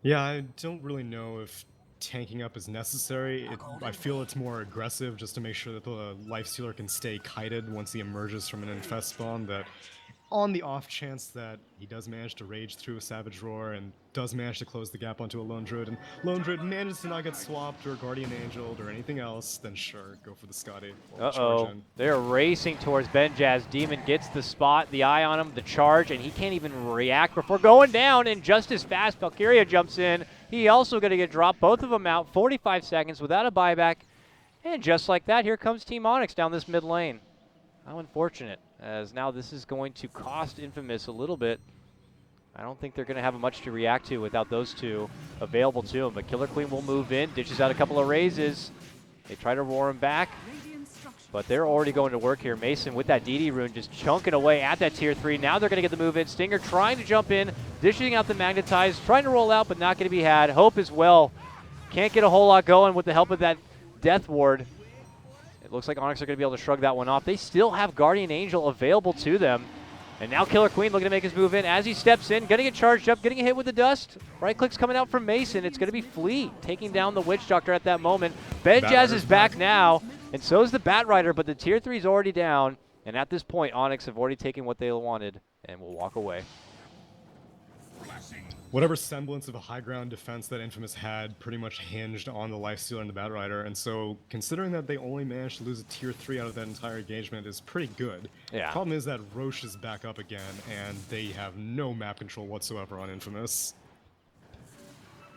Yeah, I don't really know if tanking up is necessary. I feel it's more aggressive just to make sure that the Lifestealer can stay kited once he emerges from an infest spawn, that on the off chance that he does manage to rage through a Savage Roar and does manage to close the gap onto a Lone Druid, and Lone Druid manages to not get swapped or Guardian Angeled or anything else, then sure, go for the Scotty. Or charge in. They're racing towards Benjaz. Demon gets the spot, the eye on him, the charge, and he can't even react before going down, and just as fast, Valkyria jumps in. He also going to get dropped, both of them out, 45 seconds without a buyback, and just like that, here comes Team Onyx down this mid lane. How unfortunate, as now this is going to cost Infamous a little bit. I don't think they're going to have much to react to without those two available to him, but Killer Queen will move in, dishes out a couple of raises. They try to roar him back, but they're already going to work here. Mason with that DD rune just chunking away at that tier 3. Now they're going to get the move in. Stinger trying to jump in, dishing out the Magnetize, trying to roll out, but not going to be had. Hope as well. Can't get a whole lot going with the help of that Death Ward. It looks like Onyx are going to be able to shrug that one off. They still have Guardian Angel available to them. And now Killer Queen looking to make his move in. As he steps in, going to get charged up, getting a hit with the dust. Right click's coming out from Mason. It's going to be Fleet taking down the Witch Doctor at that moment. Benjaz is back now, and so is the Bat Rider, but the tier 3 is already down. And at this point, Onyx have already taken what they wanted and will walk away. Whatever semblance of a high ground defense that Infamous had pretty much hinged on the Lifestealer and the Bat Rider, and so considering that they only managed to lose a tier 3 out of that entire engagement is pretty good. Yeah. Problem is that Roche is back up again, and they have no map control whatsoever on Infamous.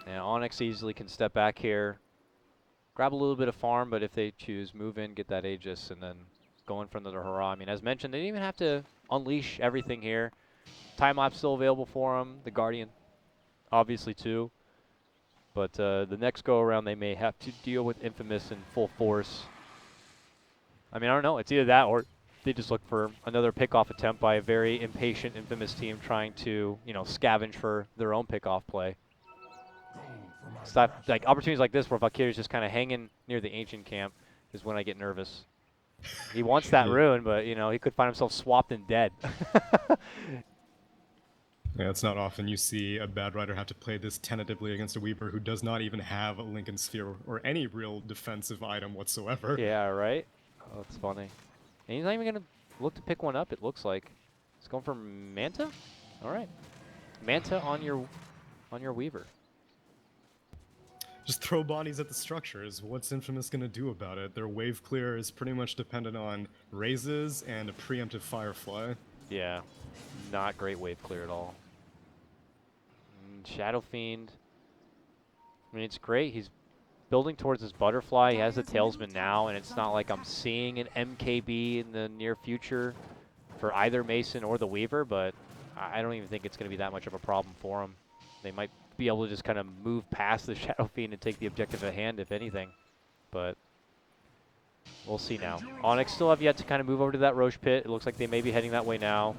And Onyx easily can step back here, grab a little bit of farm, but if they choose, move in, get that Aegis, and then go in front of the hurrah. I mean, as mentioned, they didn't even have to unleash everything here. Time lapse still available for them. The Guardian, obviously, too. But the next go around, they may have to deal with Infamous in full force. I mean, I don't know. It's either that or they just look for another pickoff attempt by a very impatient Infamous team trying to, you know, scavenge for their own pickoff play. Stuff like opportunities like this where Valkyrie's just kind of hanging near the ancient camp is when I get nervous. He wants that rune, but you know he could find himself swapped and dead. Yeah, it's not often you see a Bad Rider have to play this tentatively against a Weaver who does not even have a Lincoln Sphere or any real defensive item whatsoever. Yeah, right? Oh, that's funny. And he's not even going to look to pick one up, it looks like. He's going for Manta? All right. Manta on your Weaver. Just throw bodies at the structures. What's Infamous going to do about it? Their wave clear is pretty much dependent on raises and a preemptive Firefly. Yeah, not great wave clear at all. Shadow Fiend. I mean, it's great. He's building towards his Butterfly. He has the Tailsman now, and it's not like I'm seeing an MKB in the near future for either Mason or the Weaver, but I don't even think it's going to be that much of a problem for him. They might be able to just kind of move past the Shadow Fiend and take the objective at hand, if anything. But we'll see now. Onyx still have yet to kind of move over to that Roche pit. It looks like they may be heading that way now.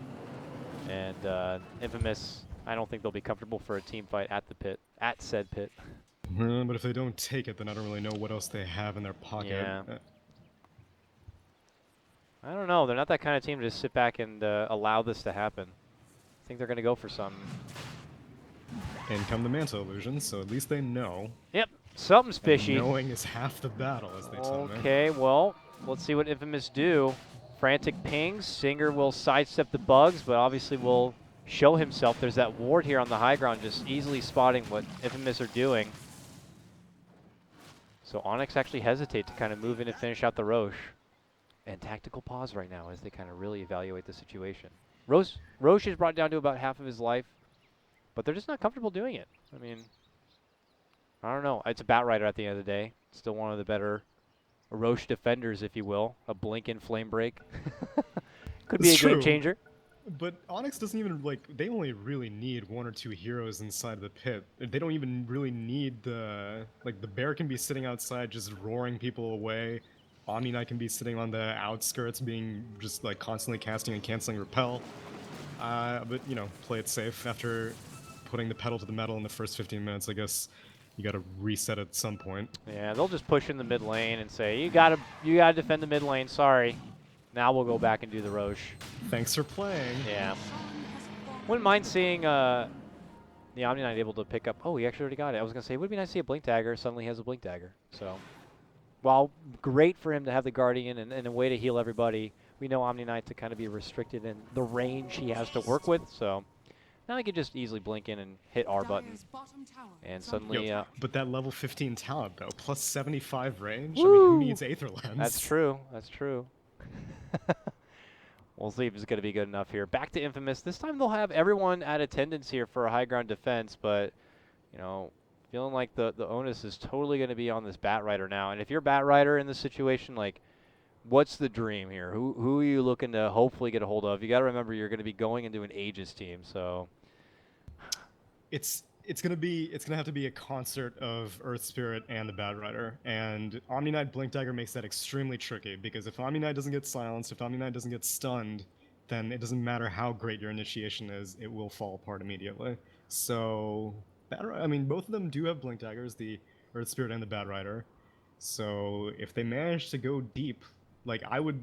And Infamous, I don't think they'll be comfortable for a team fight at the pit, at said pit. But if they don't take it, then I don't really know what else they have in their pocket. Yeah. I don't know. They're not that kind of team to just sit back and allow this to happen. I think they're going to go for some. In come the Manta illusions, so at least they know. Yep, something's fishy. And knowing is half the battle, as they tell me. Okay, well, let's see what Infamous do. Frantic pings. Singer will sidestep the bugs, but obviously will show himself. There's that ward here on the high ground, just easily spotting what Infamous are doing. So Onyx actually hesitate to kind of move in and finish out the Roche. And tactical pause right now as they kind of really evaluate the situation. Roche is brought down to about half of his life, but they're just not comfortable doing it. I mean, I don't know. It's a Bat Rider at the end of the day. Still one of the better Roche defenders, if you will. A blink and flame break. Could be a game changer. But Onyx doesn't even, like, they only really need one or two heroes inside the pit. They don't even really need the, like, the bear can be sitting outside just roaring people away. Omni Knight can be sitting on the outskirts being just, like, constantly casting and canceling repel. But, you know, play it safe. After putting the pedal to the metal in the first 15 minutes. I guess you got to reset at some point. Yeah, they'll just push in the mid lane and say, you gotta defend the mid lane, sorry. Now we'll go back and do the Roche. Thanks for playing. Yeah. Wouldn't mind seeing the Omni Knight able to pick up. Oh, he actually already got it. I was going to say, it would be nice to see a Blink Dagger. Suddenly he has a Blink Dagger. So, while great for him to have the Guardian and a way to heal everybody, we know Omni Knight to kind of be restricted in the range he has to work with. So, now he can just easily blink in and hit R button. And suddenly... but that level 15 talent, though, plus 75 range? Woo! I mean, who needs Aether Lens? That's true. That's true. We'll see if it's going to be good enough here. Back to Infamous. This time they'll have everyone at attendance here for a high ground defense, but, you know, feeling like the onus is totally going to be on this Bat Rider now. And if you're Bat Rider in this situation, like, what's the dream here? Who are you looking to hopefully get a hold of? You got to remember you're going to be going into an Aegis team, so... It's gonna have to be a concert of Earth Spirit and the Bat Rider, and Omni Knight Blink Dagger makes that extremely tricky, because if Omni Knight doesn't get silenced, if Omni Knight doesn't get stunned, then it doesn't matter how great your initiation is, it will fall apart immediately. So I mean, both of them do have Blink Daggers, the Earth Spirit and the Bat Rider. So if they manage to go deep, like I would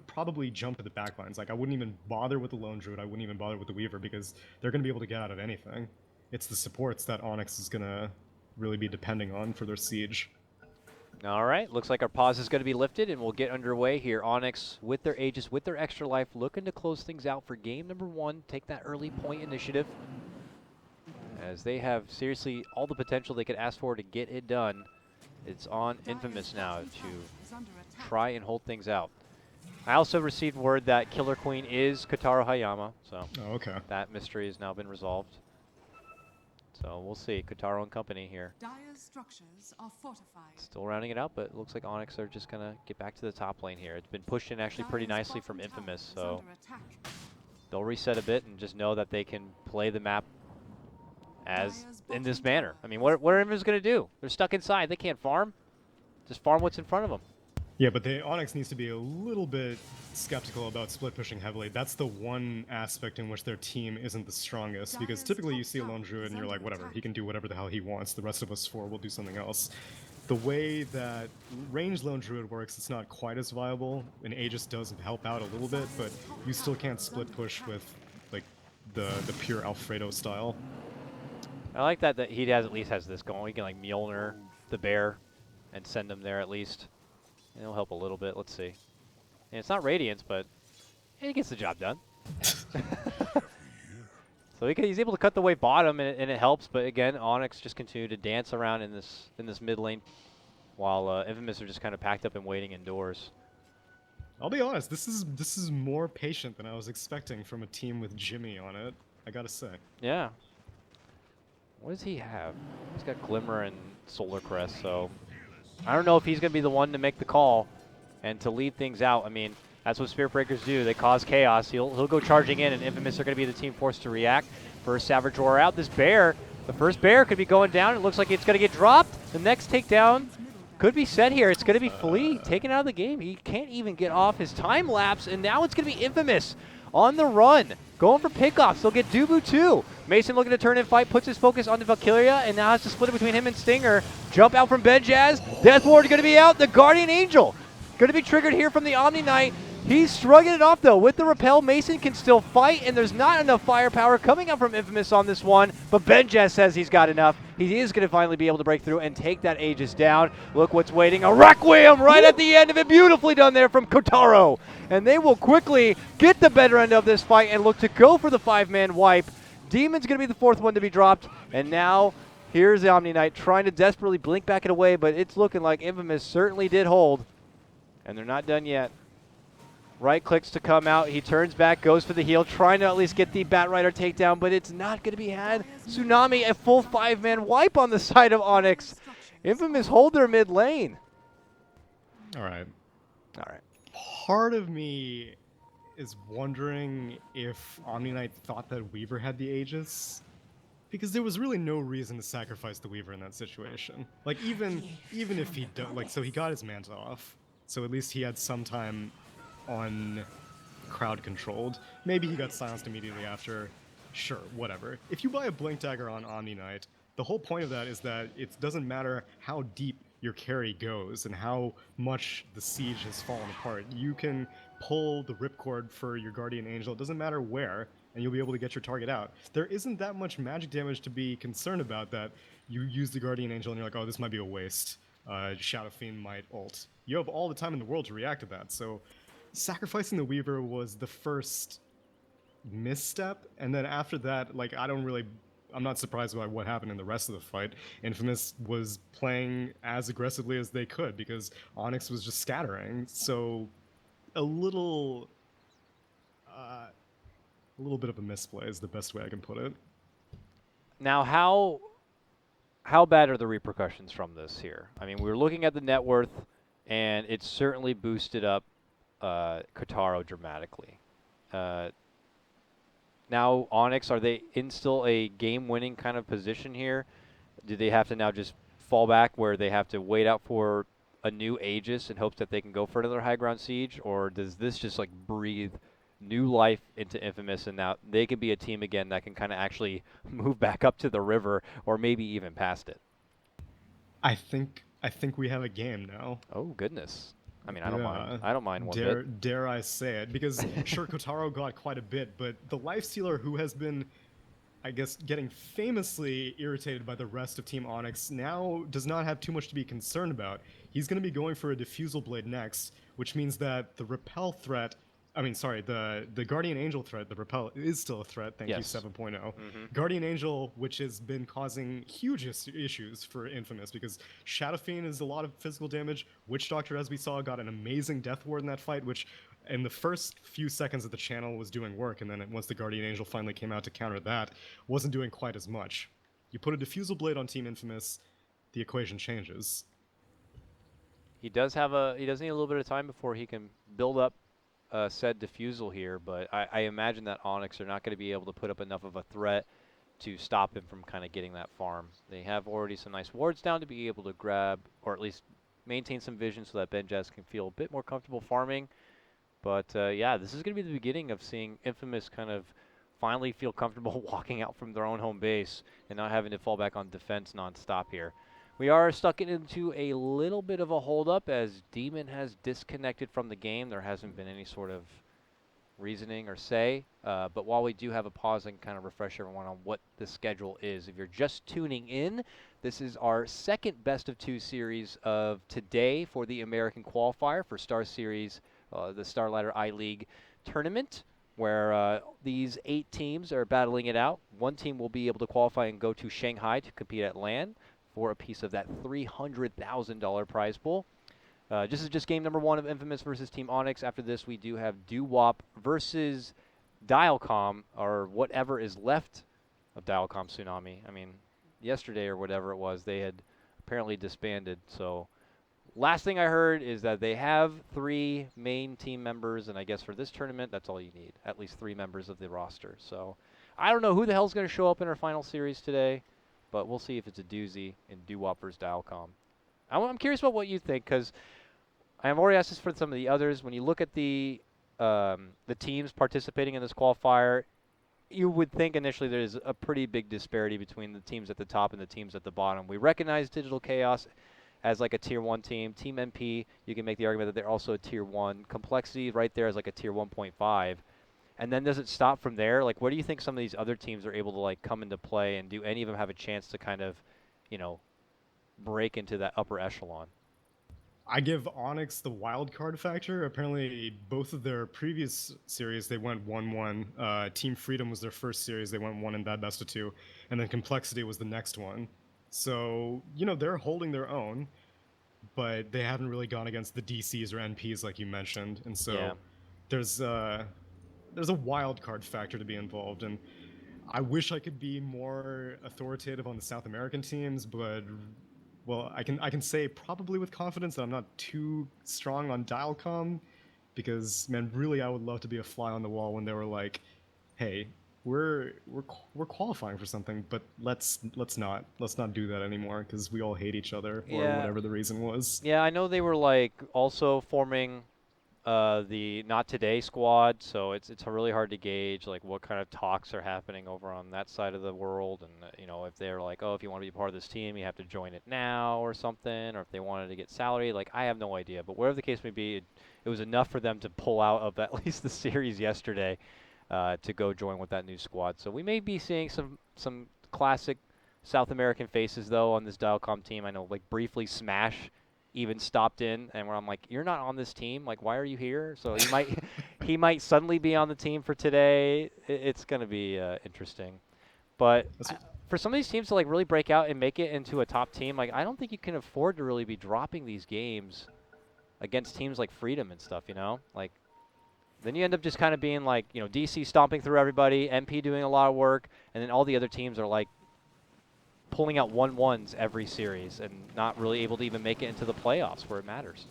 probably jump to the backlines. Like, I wouldn't even bother with the Lone Druid. I wouldn't even bother with the Weaver, because they're going to be able to get out of anything. It's the supports that Onyx is going to really be depending on for their siege. All right, looks like our pause is going to be lifted, and we'll get underway here. Onyx, with their Aegis, with their extra life, looking to close things out for game number 1, take that early point initiative, as they have seriously all the potential they could ask for to get it done. It's on Infamous now to try and hold things out. I also received word that Killer Queen is Kotaro Hayama, so that mystery has now been resolved. So we'll see. Kotaro and company here. Dire's structures are fortified. Still rounding it out, but it looks like Onyx are just going to get back to the top lane here. It's been pushed in actually pretty nicely from Infamous, so they'll reset a bit and just know that they can play the map as in this manner. I mean, what are Infamous going to do? They're stuck inside. They can't farm. Just farm what's in front of them. Yeah, but Onyx needs to be a little bit skeptical about split pushing heavily. That's the one aspect in which their team isn't the strongest, because typically you see a Lone Druid and you're like, whatever, he can do whatever the hell he wants. The rest of us 4 will do something else. The way that ranged Lone Druid works, it's not quite as viable, and Aegis does help out a little bit, but you still can't split push with like the pure Alfredo style. I like that he at least has this going. He can like Mjolnir the bear and send him there at least. It'll help a little bit. Let's see. And it's not Radiance, but he gets the job done. So he's able to cut the way bottom, and it helps. But again, Onyx just continue to dance around in this mid lane, while Infamous are just kind of packed up and waiting indoors. I'll be honest. This is more patient than I was expecting from a team with Jimmy on it. I gotta say. Yeah. What does he have? He's got Glimmer and Solar Crest, so. I don't know if he's going to be the one to make the call and to lead things out. I mean, that's what Spirit Breakers do. They cause chaos. He'll go charging in, and Infamous are going to be the team forced to react. First Savage Roar out. This bear, the first bear could be going down. It looks like it's going to get dropped. The next takedown could be set here. It's going to be Flea taken out of the game. He can't even get off his time lapse, and now it's going to be Infamous on the run. Going for pickoffs. They'll get BO2. Mason looking to turn and fight, puts his focus on the Valkyria, and now has to split it between him and Stinger. Jump out from Benjaz. Death Ward going to be out. The Guardian Angel going to be triggered here from the Omni Knight. He's shrugging it off, though. With the repel, Mason can still fight, and there's not enough firepower coming out from Infamous on this one, but Benjaz says he's got enough. He is going to finally be able to break through and take that Aegis down. Look what's waiting. A Requiem right at the end of it. Beautifully done there from Kotaro. And they will quickly get the better end of this fight and look to go for the 5-man wipe. Demon's going to be the 4th one to be dropped, and now here's the Omni Knight trying to desperately blink back it away, but it's looking like Infamous certainly did hold, and they're not done yet. Right clicks to come out. He turns back, goes for the heal, trying to at least get the Bat Rider takedown, but it's not going to be had. Tsunami, a full 5-man wipe on the side of Onyx. Infamous hold their mid lane. All right. All right. Part of me is wondering if Omni Knight thought that Weaver had the Aegis, because there was really no reason to sacrifice the Weaver in that situation. Like, even if he so he got his manta off, so at least he had some time on crowd controlled. Maybe he got silenced immediately after, sure, whatever. If you buy a Blink Dagger on Omni Knight, the whole point of that is that it doesn't matter how deep your carry goes and how much the siege has fallen apart. You can pull the ripcord for your Guardian Angel, it doesn't matter where, and you'll be able to get your target out. There isn't that much magic damage to be concerned about that you use the Guardian Angel and you're like, oh, this might be a waste. Shadow Fiend might ult. You have all the time in the world to react to that, so sacrificing the Weaver was the first misstep, and then after that, like, I'm not surprised by what happened in the rest of the fight. Infamous was playing as aggressively as they could because Onyx was just scattering. So a little, a little bit of a misplay is the best way I can put it. Now, how bad are the repercussions from this here? I mean, we were looking at the net worth, and it certainly boosted up Kotaro dramatically. Now, Onyx, are they in still a game-winning kind of position here? Do they have to now just fall back where they have to wait out for a new Aegis in hopes that they can go for another high ground siege, or does this just like breathe new life into Infamous and now they could be a team again that can kind of actually move back up to the river or maybe even past it? I think we have a game now. Oh goodness. I mean, I don't mind. Yeah, I don't mind one dare bit. dare I say it? Because sure, Kotaro got quite a bit, but the Lifestealer, who has been, I guess, getting famously irritated by the rest of Team Onyx, now does not have too much to be concerned about. He's going to be going for a Diffusal Blade next, which means that the Repel threat, the Guardian Angel threat, the Repel is still a threat, thank you, Yes. 7.0. Guardian Angel, which has been causing huge issues for Infamous, because Shadow Fiend is a lot of physical damage. Witch Doctor, as we saw, got an amazing Death Ward in that fight, which in the first few seconds of the channel was doing work, and then once the Guardian Angel finally came out to counter that, wasn't doing quite as much. You put a Diffusal Blade on Team Infamous, the equation changes. He does need a little bit of time before he can build up said diffusal here, but I imagine that Onyx are not going to be able to put up enough of a threat to stop him from kind of getting that farm. They have already some nice wards down to be able to grab, or at least maintain some vision so that Benjaz can feel a bit more comfortable farming. But yeah, this is going to be the beginning of seeing Infamous kind of finally feel comfortable walking out from their own home base and not having to fall back on defense nonstop here. We are stuck into a little bit of a holdup as Demon has disconnected from the game. There hasn't been any sort of reasoning or say. But while we do have a pause and kind of refresh everyone on what the schedule is, if you're just tuning in, this is our second best of two series of today for the American Qualifier for Star Series, the Starlighter I-League tournament, where these 8 teams are battling it out. One team will be able to qualify and go to Shanghai to compete at LAN for a piece of that $300,000 prize pool. This is just game number 1 of Infamous versus Team Onyx. After this, we do have Doo-Wop versus Dialcom, or whatever is left of Dialcom Tsunami. I mean, yesterday or whatever it was, they had apparently disbanded. So last thing I heard is that they have 3 main team members, and I guess for this tournament, that's all you need, at least 3 members of the roster. So I don't know who the hell's going to show up in our final series today, but we'll see if it's a doozy in Doo-Wop versus Dialcom. I'm curious about what you think, because I've already asked this for some of the others. When you look at the teams participating in this qualifier, you would think initially there's a pretty big disparity between the teams at the top and the teams at the bottom. We recognize Digital Chaos as like a tier 1 team. Team MP, you can make the argument that they're also a tier 1. Complexity right there is like a tier 1.5. And then does it stop from there? Like, where do you think some of these other teams are able to like come into play, and do any of them have a chance to kind of, you know, break into that upper echelon? I give Onyx the wild card factor. Apparently, both of their previous series they went 1-1. Team Freedom was their first series; they went 1 in that best of 2, and then Complexity was the next one. So they're holding their own, but they haven't really gone against the DCs or NPs like you mentioned, and so Yeah. there's there's a wild card factor to be involved. And I wish I could be more authoritative on the South American teams, but well, I can say probably with confidence that I'm not too strong on Dialcom, because man, really I would love to be a fly on the wall when they were like, "Hey, we're qualifying for something, but let's not do that anymore because we all hate each other or Yeah. whatever the reason was." Yeah, I know they were like also forming the Not Today squad, so it's really hard to gauge like what kind of talks are happening over on that side of the world, and you know, if they're like, oh, if you want to be part of this team, you have to join it now or something, or if they wanted to get salary. Like, I have no idea, but whatever the case may be, it was enough for them to pull out of at least the series yesterday to go join with that new squad. So we may be seeing some classic South American faces though on this Dialcom team. I know, like, briefly Smash even stopped in, and where I'm like, you're not on this team, like, why are you here? So he might he might suddenly be on the team for today. It's going to be interesting. But for some of these teams to like really break out and make it into a top team, like, I don't think you can afford to really be dropping these games against teams like Freedom and stuff, you know? Like, then you end up just kind of being like, you know, DC stomping through everybody, MP doing a lot of work, and then all the other teams are like pulling out 1-1s every series and not really able to even make it into the playoffs where it matters.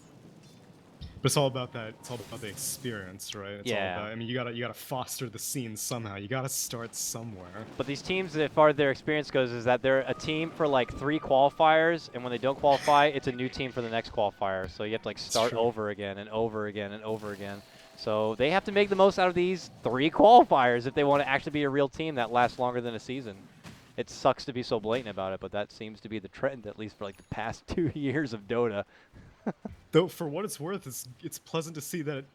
But it's all about that. It's all about the experience, right? It's all Yeah. about. I mean, you gotta foster the scene somehow. You gotta start somewhere. But these teams, as far as their experience goes, is that they're a team for like 3 qualifiers, and when they don't qualify, it's a new team for the next qualifier. So you have to like start over again and over again and over again. So they have to make the most out of these 3 qualifiers if they want to actually be a real team that lasts longer than a season. It sucks to be so blatant about it, but that seems to be the trend, at least for like the past 2 years of Dota. Though, for what it's worth, it's pleasant to see that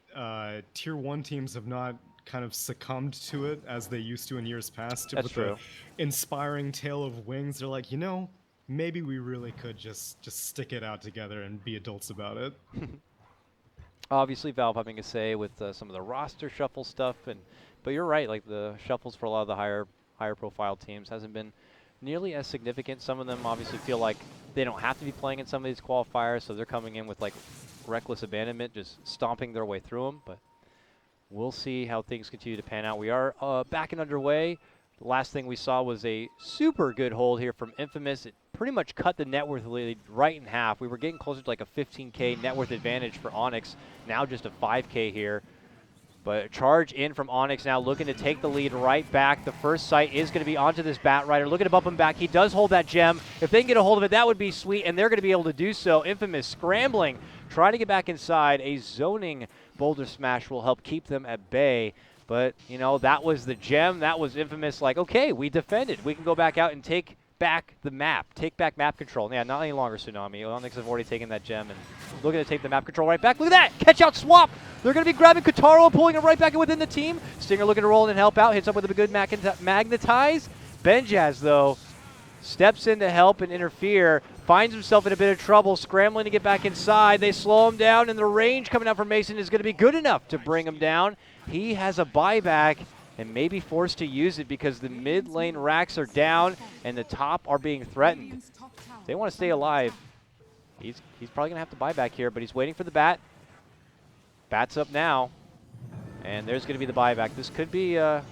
Tier 1 teams have not kind of succumbed to it as they used to in years past. That's with true. The inspiring tale of wings, they're like, you know, maybe we really could just stick it out together and be adults about it. Obviously, Valve having a say with some of the roster shuffle stuff, but you're right. Like, the shuffles for a lot of the higher profile teams hasn't been nearly as significant. Some of them obviously feel like they don't have to be playing in some of these qualifiers, so they're coming in with like reckless abandonment, just stomping their way through them. But we'll see how things continue to pan out. We are back and underway. The last thing we saw was a super good hold here from Infamous. It pretty much cut the net worth lead right in half. We were getting closer to like a 15K net worth advantage for Onyx. Now just a 5K here. But a charge in from Onyx now, looking to take the lead right back. The first sight is going to be onto this Bat Rider, looking to bump him back. He does hold that gem. If they can get a hold of it, that would be sweet, and they're going to be able to do so. Infamous scrambling, trying to get back inside. A zoning boulder smash will help keep them at bay. But, you know, that was the gem. That was Infamous like, okay, we defended. We can go back out and take back the map. Take back map control. Yeah, not any longer Tsunami. Onyx have already taken that gem and looking to take the map control right back. Look at that! Catch out swap! They're going to be grabbing Kotaro, pulling him right back in within the team. Stinger looking to roll in and help out. Hits up with a good magnetize. Benjaz, though, steps in to help and interfere. Finds himself in a bit of trouble, scrambling to get back inside. They slow him down, and the range coming out from Mason is going to be good enough to bring him down. He has a buyback and may be forced to use it because the mid lane racks are down and the top are being threatened. If they want to stay alive, he's probably going to have to buy back here, but he's waiting for the bat. Bat's up now, and there's going to be the buyback. This could be a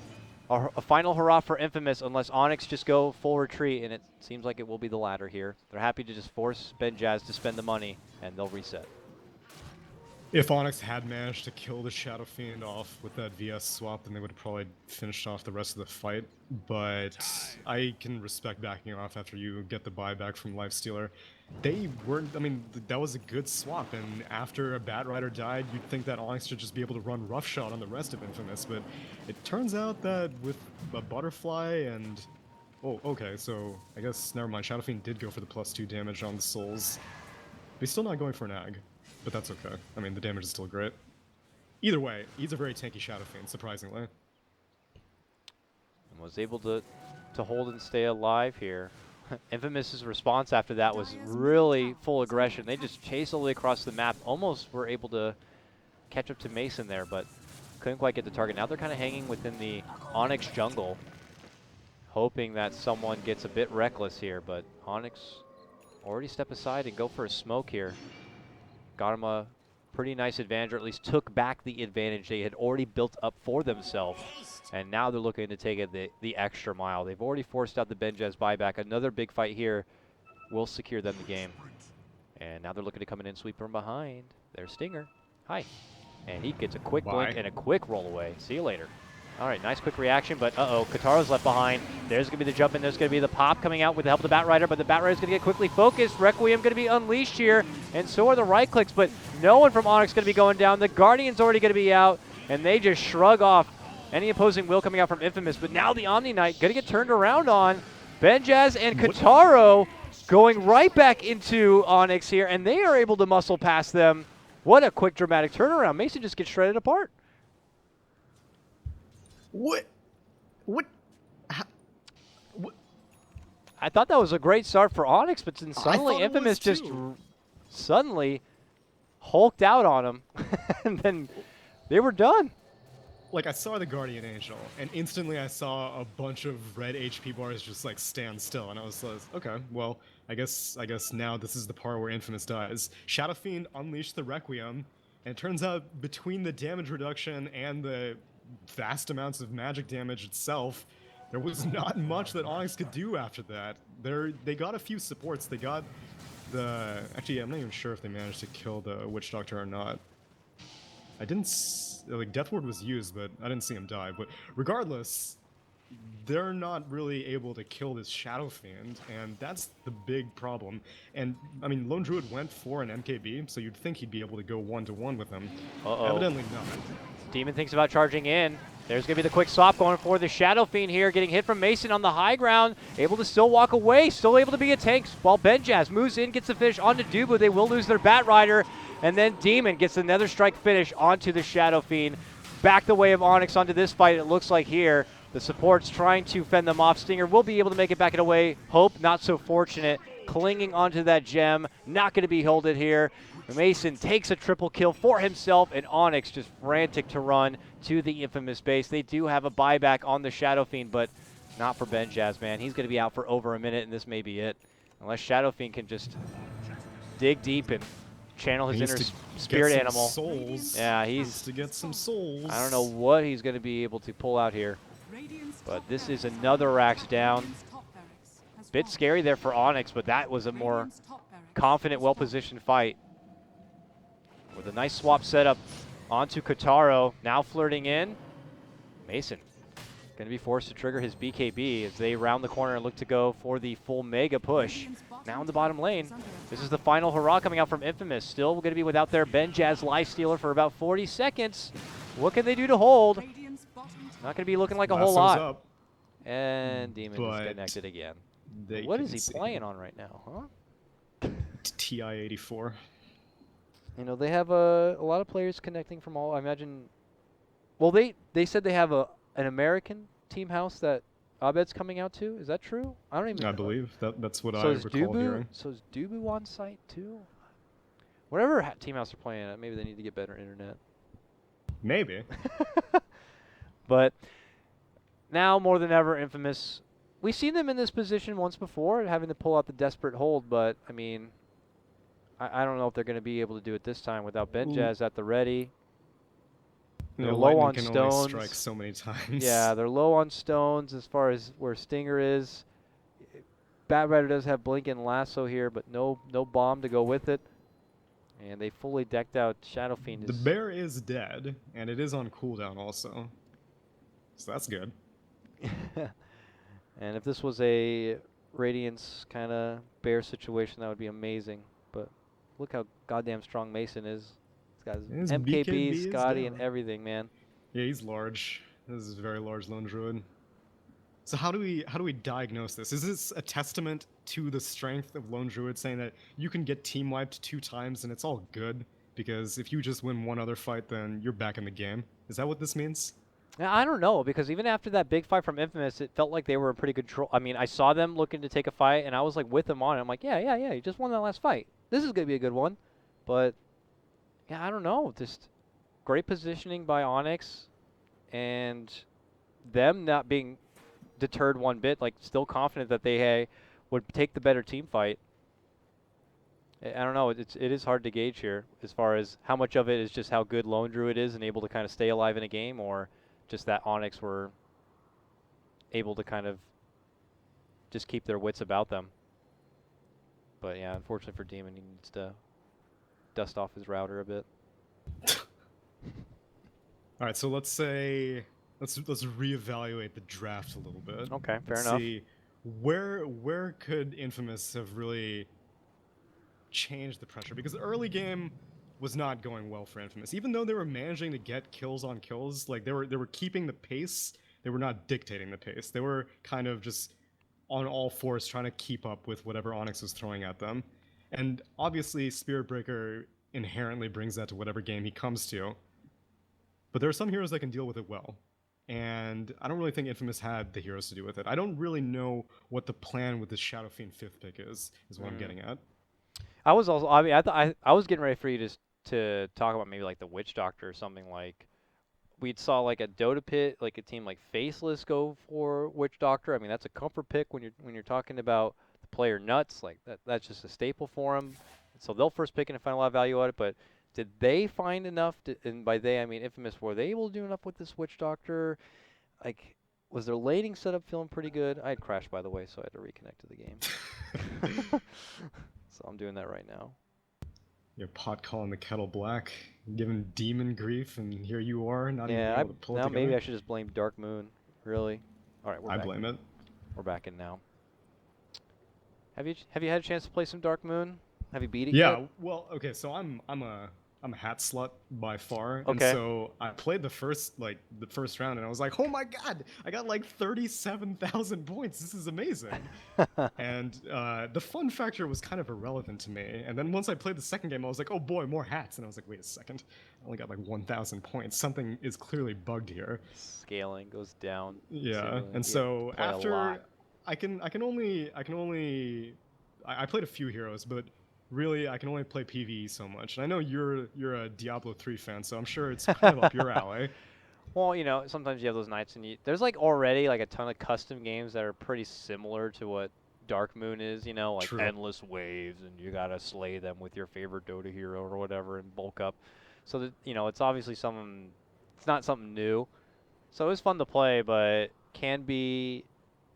final hurrah for Infamous unless Onyx just go full retreat, and it seems like it will be the latter here. They're happy to just force Benjaz to spend the money, and they'll reset. If Onyx had managed to kill the Shadow Fiend off with that VS swap, then they would have probably finished off the rest of the fight. But I can respect backing off after you get the buyback from Lifestealer. They weren't, I mean, that was a good swap, and after a Bat Rider died, you'd think that Onyx should just be able to run roughshod on the rest of Infamous, but it turns out that with a Butterfly and... Oh, okay, so I guess, never mind, Shadow Fiend did go for the +2 damage on the Souls. But he's still not going for an Ag. But that's okay. I mean, the damage is still great. Either way, he's a very tanky Shadow Fiend, surprisingly. And was able to hold and stay alive here. Infamous's response after that was really full aggression. They just chased all the way across the map. Almost were able to catch up to Mason there, but couldn't quite get the target. Now they're kind of hanging within the Onyx jungle, hoping that someone gets a bit reckless here, but Onyx already step aside and go for a smoke here. Got him a pretty nice advantage, or at least took back the advantage they had already built up for themselves. And now they're looking to take it the extra mile. They've already forced out the Benjaz buyback. Another big fight here will secure them the game. And now they're looking to come in and sweep from behind. There's Stinger. Hi. And he gets a quick blink and a quick roll away. See you later. All right, nice quick reaction, but uh-oh, Kataro's left behind. There's going to be the jump, and there's going to be the pop coming out with the help of the Batrider, but the Batrider's going to get quickly focused. Requiem going to be unleashed here, and so are the right clicks, but no one from Onyx going to be going down. The Guardian's already going to be out, and they just shrug off any opposing will coming out from Infamous, but now the Omni Knight going to get turned around on. Benjaz and Kataro going right back into Onyx here, and they are able to muscle past them. What a quick, dramatic turnaround. Mason just gets shredded apart. What? How? What? I thought that was a great start for Onyx, but then suddenly thought it Infamous was just too. suddenly hulked out on him, and then they were done. Like, I saw the Guardian Angel, and instantly I saw a bunch of red HP bars just like stand still, and I was like, okay, well, I guess now this is the part where Infamous dies. Shadow Fiend unleashed the Requiem, and it turns out between the damage reduction and the vast amounts of magic damage itself, there was not much that Onyx could do after that. They got a few supports. They got the... Actually, I'm not even sure if they managed to kill the Witch Doctor or not. I didn't... Like, Death Ward was used, but I didn't see him die. But regardless, they're not really able to kill this Shadow Fiend, and that's the big problem. And, I mean, Lone Druid went for an MKB, so you'd think he'd be able to go one-to-one with him. Uh-oh. Evidently not. Demon thinks about charging in. There's going to be the quick swap going for the Shadow Fiend here, getting hit from Mason on the high ground, able to still walk away, still able to be a tank, while Benjaz moves in, gets the finish onto Dubu. They will lose their Batrider, and then Demon gets another strike finish onto the Shadow Fiend. Back the way of Onyx onto this fight, it looks like here. The support's trying to fend them off. Stinger will be able to make it back and away. Hope, not so fortunate, clinging onto that gem. Not going to be holded here. Mason takes a triple kill for himself, and Onyx just frantic to run to the Infamous base. They do have a buyback on the Shadow Fiend, but not for Benjaz, man. He's going to be out for over a minute, and this may be it. Unless Shadow Fiend can just dig deep and channel his inner spirit animal. Souls. Yeah, Needs to get some souls. I don't know what he's going to be able to pull out here. But this is another Rax down. Bit scary there for Onyx, but that was a more confident, well-positioned fight. With a nice swap setup onto Kataro, now flirting in. Mason going to be forced to trigger his BKB as they round the corner and look to go for the full mega push. Now in the bottom lane, this is the final hurrah coming out from Infamous. Still going to be without their Benjaz Lifestealer for about 40 seconds. What can they do to hold? Not going to be looking like a whole lot. Up, and Demon is connected again. What is he playing on right now, huh? TI-84. You know, they have a lot of players connecting from all, I imagine. Well, they said they have an American team house that Abed's coming out to. Is that true? I don't even know. I believe that's what So I is recall hearing. So is Dubu on site too? Whatever team house they're playing at, maybe they need to get better internet. Maybe. But now more than ever, Infamous. We've seen them in this position once before, having to pull out the desperate hold, but I mean, I don't know if they're going to be able to do it this time without Benjaz at the ready. They're low on can stones. only strike so many times. Yeah, they're low on stones as far as where Stinger is. Batrider does have Blink and Lasso here, but no bomb to go with it. And they fully decked out Shadow Fiend. The bear is dead, and it is on cooldown also. So that's good. And if this was a Radiance kind of bear situation, that would be amazing. But look how goddamn strong Mason is. He's got his His MKB, BKB is Scotty, down. and everything, man. Yeah, he's large. This is a very large lone druid. So how do we diagnose this? Is this a testament to the strength of lone druid, saying that you can get team wiped 2 times and it's all good? Because if you just win one other fight, then you're back in the game. Is that what this means? Now, I don't know, because even after that big fight from Infamous, it felt like they were in pretty good control. I mean, I saw them looking to take a fight, and I was like with them on it. I'm like, yeah, you just won that last fight. This is going to be a good one. But, yeah, I don't know. Just great positioning by Onyx, and them not being deterred one bit, like still confident that they would take the better team fight. I don't know. It is hard to gauge here as far as how much of it is just how good Lone Druid is and able to kind of stay alive in a game, or just that Onyx were able to kind of just keep their wits about them. But yeah, unfortunately for Demon, he needs to dust off his router a bit. All right, so let's say let's reevaluate the draft a little bit. Okay, fair Let's enough. see where could Infamous have really changed the pressure, because the early game was not going well for Infamous. Even though they were managing to get kills on kills, like they were keeping the pace. They were not dictating the pace. They were kind of just on all fours trying to keep up with whatever Onyx was throwing at them. And obviously, Spirit Breaker inherently brings that to whatever game he comes to. But there are some heroes that can deal with it well. And I don't really think Infamous had the heroes to do with it. I don't really know what the plan with this Shadow Fiend 5th pick is what I'm getting at. I was also, I mean, I was getting ready for you to talk about maybe like the Witch Doctor or something like. We saw like a Dota pit, like a team like Faceless go for Witch Doctor. I mean, that's a comfort pick when you're talking about the player nuts. Like that's just a staple for them. So they'll first pick and find a lot of value at it. But did they find enough? And by they, I mean Infamous. Were they able to do enough with this Witch Doctor? Like, was their laning setup feeling pretty good? I had crashed, by the way, so I had to reconnect to the game. So I'm doing that right now. Your pot calling the kettle black, giving demon grief, and here you are, not even Yeah, being able to pull it now together. maybe I should just blame Dark Moon. Really? All right, we're I back. blame it. We're back in now. Have you had a chance to play some Dark Moon? Have you beat it Yeah, yet? well, okay, so I'm a hat slut by far, and Okay. so I played the first round, and I was like, oh my god, I got like 37,000 points. This is amazing. And the fun factor was kind of irrelevant to me. And then once I played the second game, I was like, oh boy, more hats. And I was like, wait a second, I only got like 1,000 points. Something is clearly bugged here. Scaling goes down. Yeah, significantly. and You so play a after lot. I played a few heroes, but really I can only play PvE so much. And I know you're a Diablo 3 fan, so I'm sure it's kind of up your alley. Well, you know, sometimes you have those nights and there's like already like a ton of custom games that are pretty similar to what Dark Moon is, you know, like True. endless waves and you gotta slay them with your favorite Dota hero or whatever and bulk up. So that, you know, it's obviously it's not something new. So it was fun to play, but can be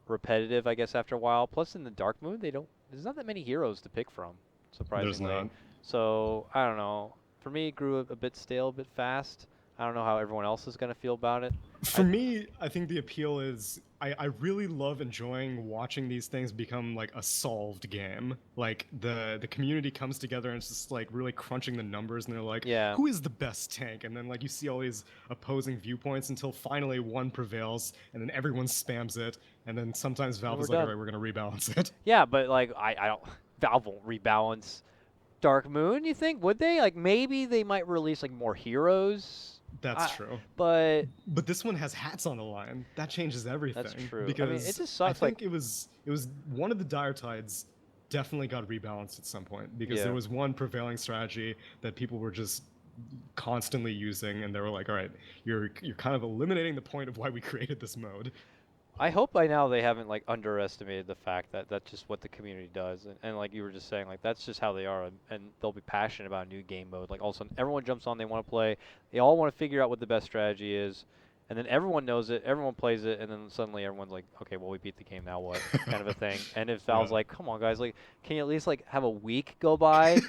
repetitive, I guess, after a while. Plus in the Dark Moon, there's not that many heroes to pick from, There's surprisingly. not. So I don't know. For me, it grew a bit stale, a bit fast. I don't know how everyone else is gonna feel about it. For me, I think the appeal is I really love enjoying watching these things become like a solved game. Like the community comes together and it's just like really crunching the numbers, and they're like, Yeah. who is the best tank? And then like you see all these opposing viewpoints until finally one prevails, and then everyone spams it, and then sometimes Valve we're is like, all done. right, we're gonna rebalance it. Yeah, but like I don't. Valve won't rebalance Dark Moon. You think would they? Like maybe they might release like more heroes. That's true. But But this one has hats on the line. That changes everything. that's true. I mean, it Because just I sucks. Like think it was one of the dire tides definitely got rebalanced at some point, because Yeah. there was one prevailing strategy that people were just constantly using, and they were like, all right, you're kind of eliminating the point of why we created this mode. I hope by now they haven't like underestimated the fact that that's just what the community does, and like you were just saying, like that's just how they are, and they'll be passionate about a new game mode. Like all of a sudden, everyone jumps on, they want to play, they all want to figure out what the best strategy is, and then everyone knows it, everyone plays it, and then suddenly everyone's like, okay, well we beat the game, now what? Kind of a thing. And if Valve's Yeah. like, come on guys, like can you at least like have a week go by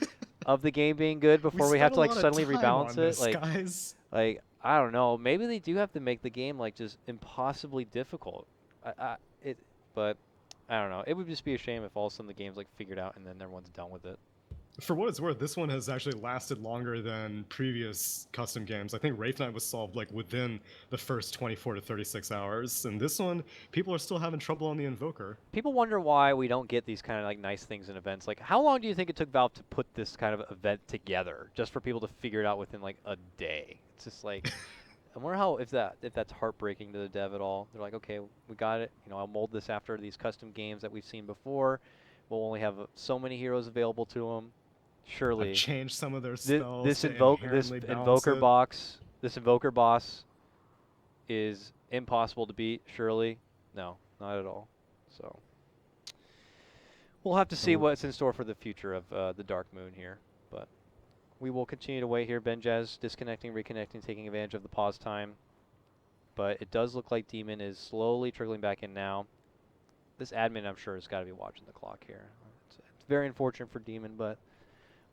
of the game being good We before we have spent to a like lot of suddenly time rebalance on it? this, guys. Like I don't know, maybe they do have to make the game like just impossibly difficult. But I don't know. It would just be a shame if all of a sudden the game's like figured out and then everyone's done with it. For what it's worth, this one has actually lasted longer than previous custom games. I think Wraith Knight was solved like within the first 24 to 36 hours, and this one, people are still having trouble on the Invoker. People wonder why we don't get these kind of like nice things in events. Like, how long do you think it took Valve to put this kind of event together just for people to figure it out within like a day? It's just like, I wonder how if that's heartbreaking to the dev at all. They're like, okay, we got it. You know, I'll mold this after these custom games that we've seen before. We'll only have so many heroes available to them. I've Surely, changed some of their this spells to this inherently balance invoker it. this invoker boss is impossible to beat. Surely, no, not at all. So we'll have to see Oh, what's in store for the future of the Dark Moon here. But we will continue to wait here. Benjaz disconnecting, reconnecting, taking advantage of the pause time. But it does look like Demon is slowly trickling back in now. This admin, I'm sure, has got to be watching the clock here. It's very unfortunate for Demon, but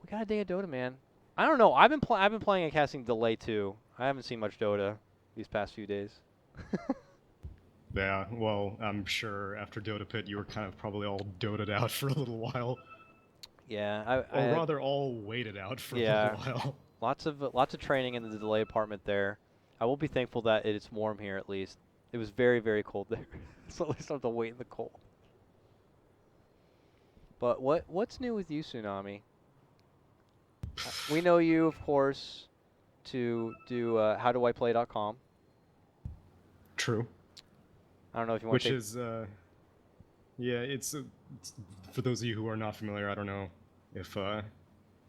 we got a day of Dota, man. I don't know. I've been playing and casting Delay too. I haven't seen much Dota these past few days. Yeah, well, I'm sure after Dota Pit you were kind of probably all doted out for a little while. Yeah, Or rather all waited out for a yeah, little while. lots of training in the delay department there. I will be thankful that it's warm here at least. It was very, very cold there, so at least I don't have to wait in the cold. But what's new with you, Tsunami? We know you, of course, to do howdoiplay.com. True. I don't know if you want Which to take. is, yeah, it's for those of you who are not familiar, I don't know if,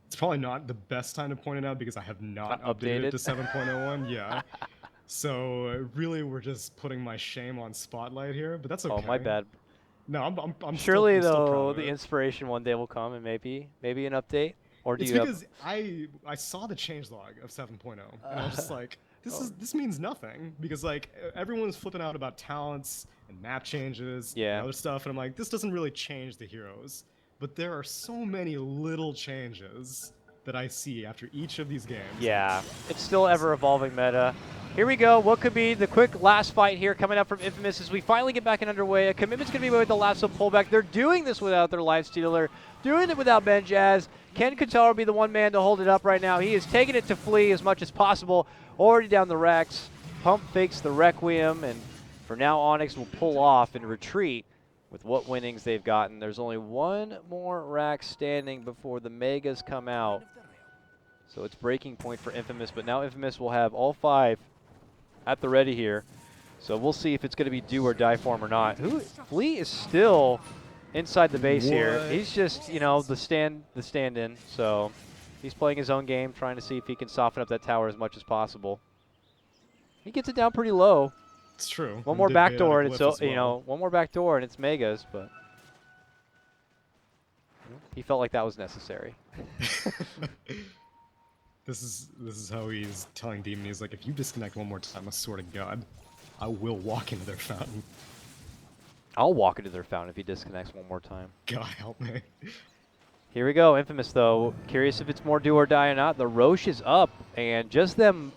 it's probably not the best time to point it out because I have not updated it to 7.01. Yeah. So really, we're just putting my shame on Spotlight here, but that's okay. Oh, my bad. No, Surely, I'm still proud though, of the it. inspiration one day will come, and maybe an update. Or do It's you have? because I saw the changelog of 7.0 and I was just like, Oh. this means nothing because like everyone's flipping out about talents and map changes Yeah. and other stuff, and I'm like, this doesn't really change the heroes. But there are so many little changes that I see after each of these games. Yeah, it's still ever evolving meta. Here we go. What could be the quick last fight here coming up from Infamous as we finally get back and underway. A commitment's going to be made with the lasso pullback. They're doing this without their life stealer, doing it without Ben Jazz. Can Katara be the one man to hold it up right now? He is taking it to flee as much as possible. Already down the Rex. Pump fakes the Requiem, and for now Onyx will pull off and retreat with what winnings they've gotten. There's only one more rack standing before the Megas come out. So it's breaking point for Infamous, but now Infamous will have all 5 at the ready here. So we'll see if it's going to be do or die for him or not. Flea is still inside the base here. He's just, you know, the stand-in. So he's playing his own game, trying to see if he can soften up that tower as much as possible. He gets it down pretty low. It's true. One more backdoor, and it's well. you know, one more backdoor, and it's Megas, but he felt like that was necessary. This is how he's telling Demon. He's like, if you disconnect one more time, I swear to God, I will walk into their fountain. I'll walk into their fountain if he disconnects one more time. God help me. Here we go, Infamous though. Curious if it's more do or die or not. The Roche is up, and just them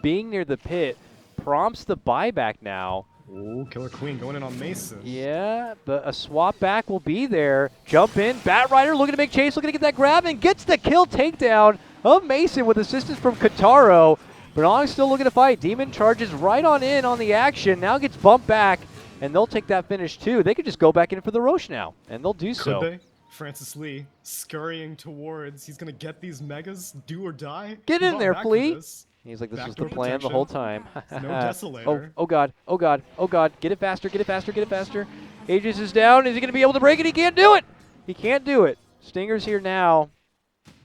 being near the pit prompts the buyback now. Ooh, Killer Queen going in on Mason. Yeah, but a swap back will be there. Jump in, Bat Rider looking to make chase, looking to get that grab, and gets the kill takedown of Mason with assistance from Kataro. But Onyx still looking to fight. Demon charges right on in on the action, now gets bumped back, and they'll take that finish too. They could just go back in for the Roche now, and they'll do so. Could they? Francis Lee scurrying towards, he's going to get these megas, do or die. Get in there, Flea. He's like, this was the Backdoor plan the protection. whole time. No Desolator. Oh God, oh God, oh God. Get it faster, get it faster, get it faster. Aegis is down. Is he going to be able to break it? He can't do it. He can't do it. Stinger's here now,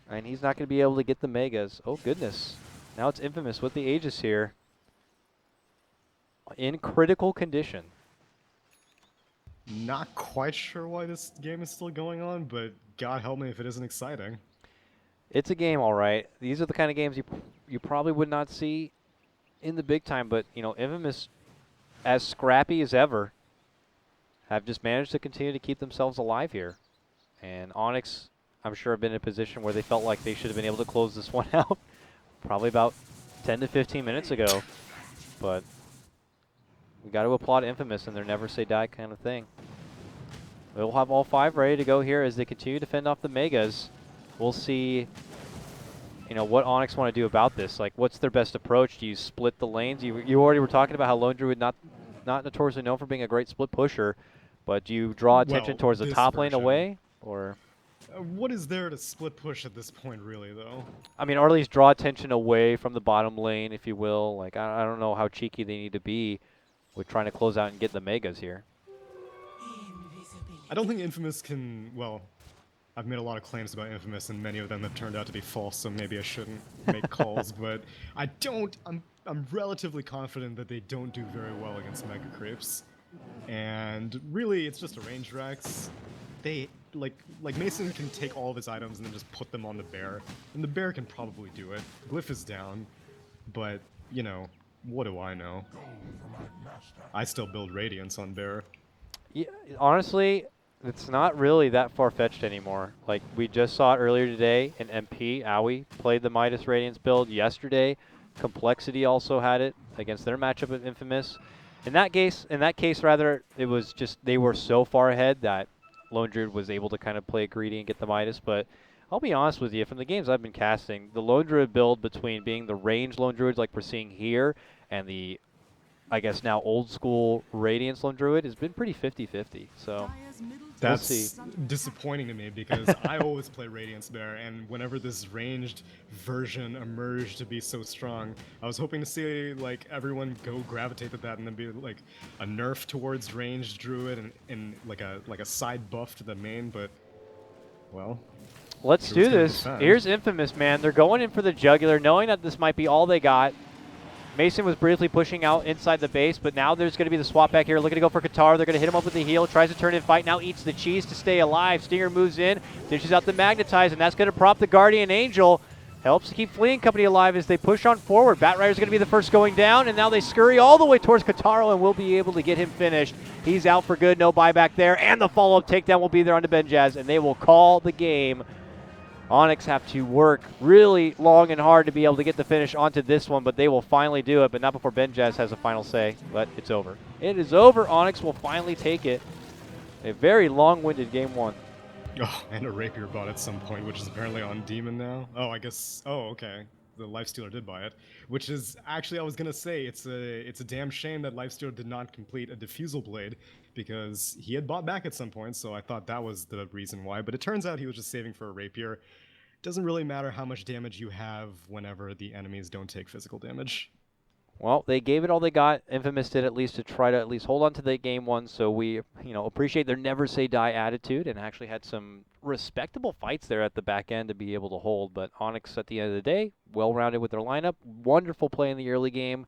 and he's not going to be able to get the Megas. Oh, goodness. Now it's Infamous with the Aegis here. In critical condition. Not quite sure why this game is still going on, but God help me if it isn't exciting. It's a game, all right. These are the kind of games you probably would not see in the big time, but, you know, Infamous, as scrappy as ever, have just managed to continue to keep themselves alive here. And Onyx, I'm sure, have been in a position where they felt like they should have been able to close this one out probably about 10 to 15 minutes ago. But we got to applaud Infamous and their never say die kind of thing. We'll have all 5 ready to go here as they continue to fend off the Megas. We'll see, you know, what Onyx want to do about this. Like, what's their best approach? Do you split the lanes? You already were talking about how Lone Druid not notoriously known for being a great split pusher, but do you draw attention towards the top lane away, or? What is there to split push at this point, really, though? I mean, or at least draw attention away from the bottom lane, if you will. Like, I don't know how cheeky they need to be with trying to close out and get the Megas here. I don't think Infamous can, well, I've made a lot of claims about Infamous, and many of them have turned out to be false, so maybe I shouldn't make calls, but I'm relatively confident that they don't do very well against Mega Creeps. And really, it's just a range Rex. They, like Mason can take all of his items and then just put them on the bear, and the bear can probably do it. Glyph is down, but, you know, what do I know? I still build Radiance on bear. Yeah, honestly, it's not really that far-fetched anymore. Like, we just saw it earlier today in MP. Owie played the Midas Radiance build yesterday. Complexity also had it against their matchup of Infamous. In that case, rather, it was just they were so far ahead that Lone Druid was able to kind of play greedy and get the Midas. But I'll be honest with you, from the games I've been casting, the Lone Druid build between being the range Lone Druids like we're seeing here and the, I guess now old school Radiance Lone Druid has been pretty 50-50. So Dire's middle tower We'll That's see. is under attack. disappointing to me because I always play Radiance Bear, and whenever this ranged version emerged to be so strong, I was hoping to see like everyone go gravitate to that and then be like a nerf towards ranged druid and like a side buff to the main, but well, Let's Druid's do gonna this. defend. Here's Infamous, man. They're going in for the jugular, knowing that this might be all they got. Mason was briefly pushing out inside the base, but now there's going to be the swap back here. Looking to go for Qatar. They're going to hit him up with the heal. Tries to turn in fight. Now eats the cheese to stay alive. Stinger moves in, dishes out the Magnetize, and that's going to prop the Guardian Angel. Helps to keep Fleeing Company alive as they push on forward. Batrider's going to be the first going down, and now they scurry all the way towards Kataro and will be able to get him finished. He's out for good. No buyback there, and the follow-up takedown will be there onto Benjaz, and they will call the game. Onyx have to work really long and hard to be able to get the finish onto this one, but they will finally do it, but not before Benjaz has a final say, but it's over. It is over. Onyx will finally take it. A very long-winded game one. oh, and a rapier bought at some point, which is apparently on Demon now. Oh, I guess. Oh, okay. The Lifestealer did buy it, which is actually I was gonna say it's a damn shame that Lifestealer did not complete a Diffusal Blade because he had bought back at some point, so I thought that was the reason why. But it turns out he was just saving for a rapier. Doesn't really matter how much damage you have whenever the enemies don't take physical damage. Well, they gave it all they got. Infamous did at least to try to at least hold on to the game one, so we, appreciate their never say die attitude and actually had some respectable fights there at the back end to be able to hold. But Onyx at the end of the day, well-rounded with their lineup, wonderful play in the early game,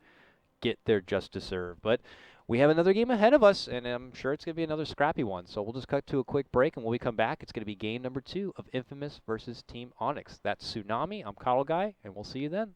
get their just deserved. But we have another game ahead of us, and I'm sure it's going to be another scrappy one. So we'll just cut to a quick break, and when we come back, it's going to be game number 2 of Infamous versus Team Onyx. That's Tsunami. I'm Kyle Guy, and we'll see you then.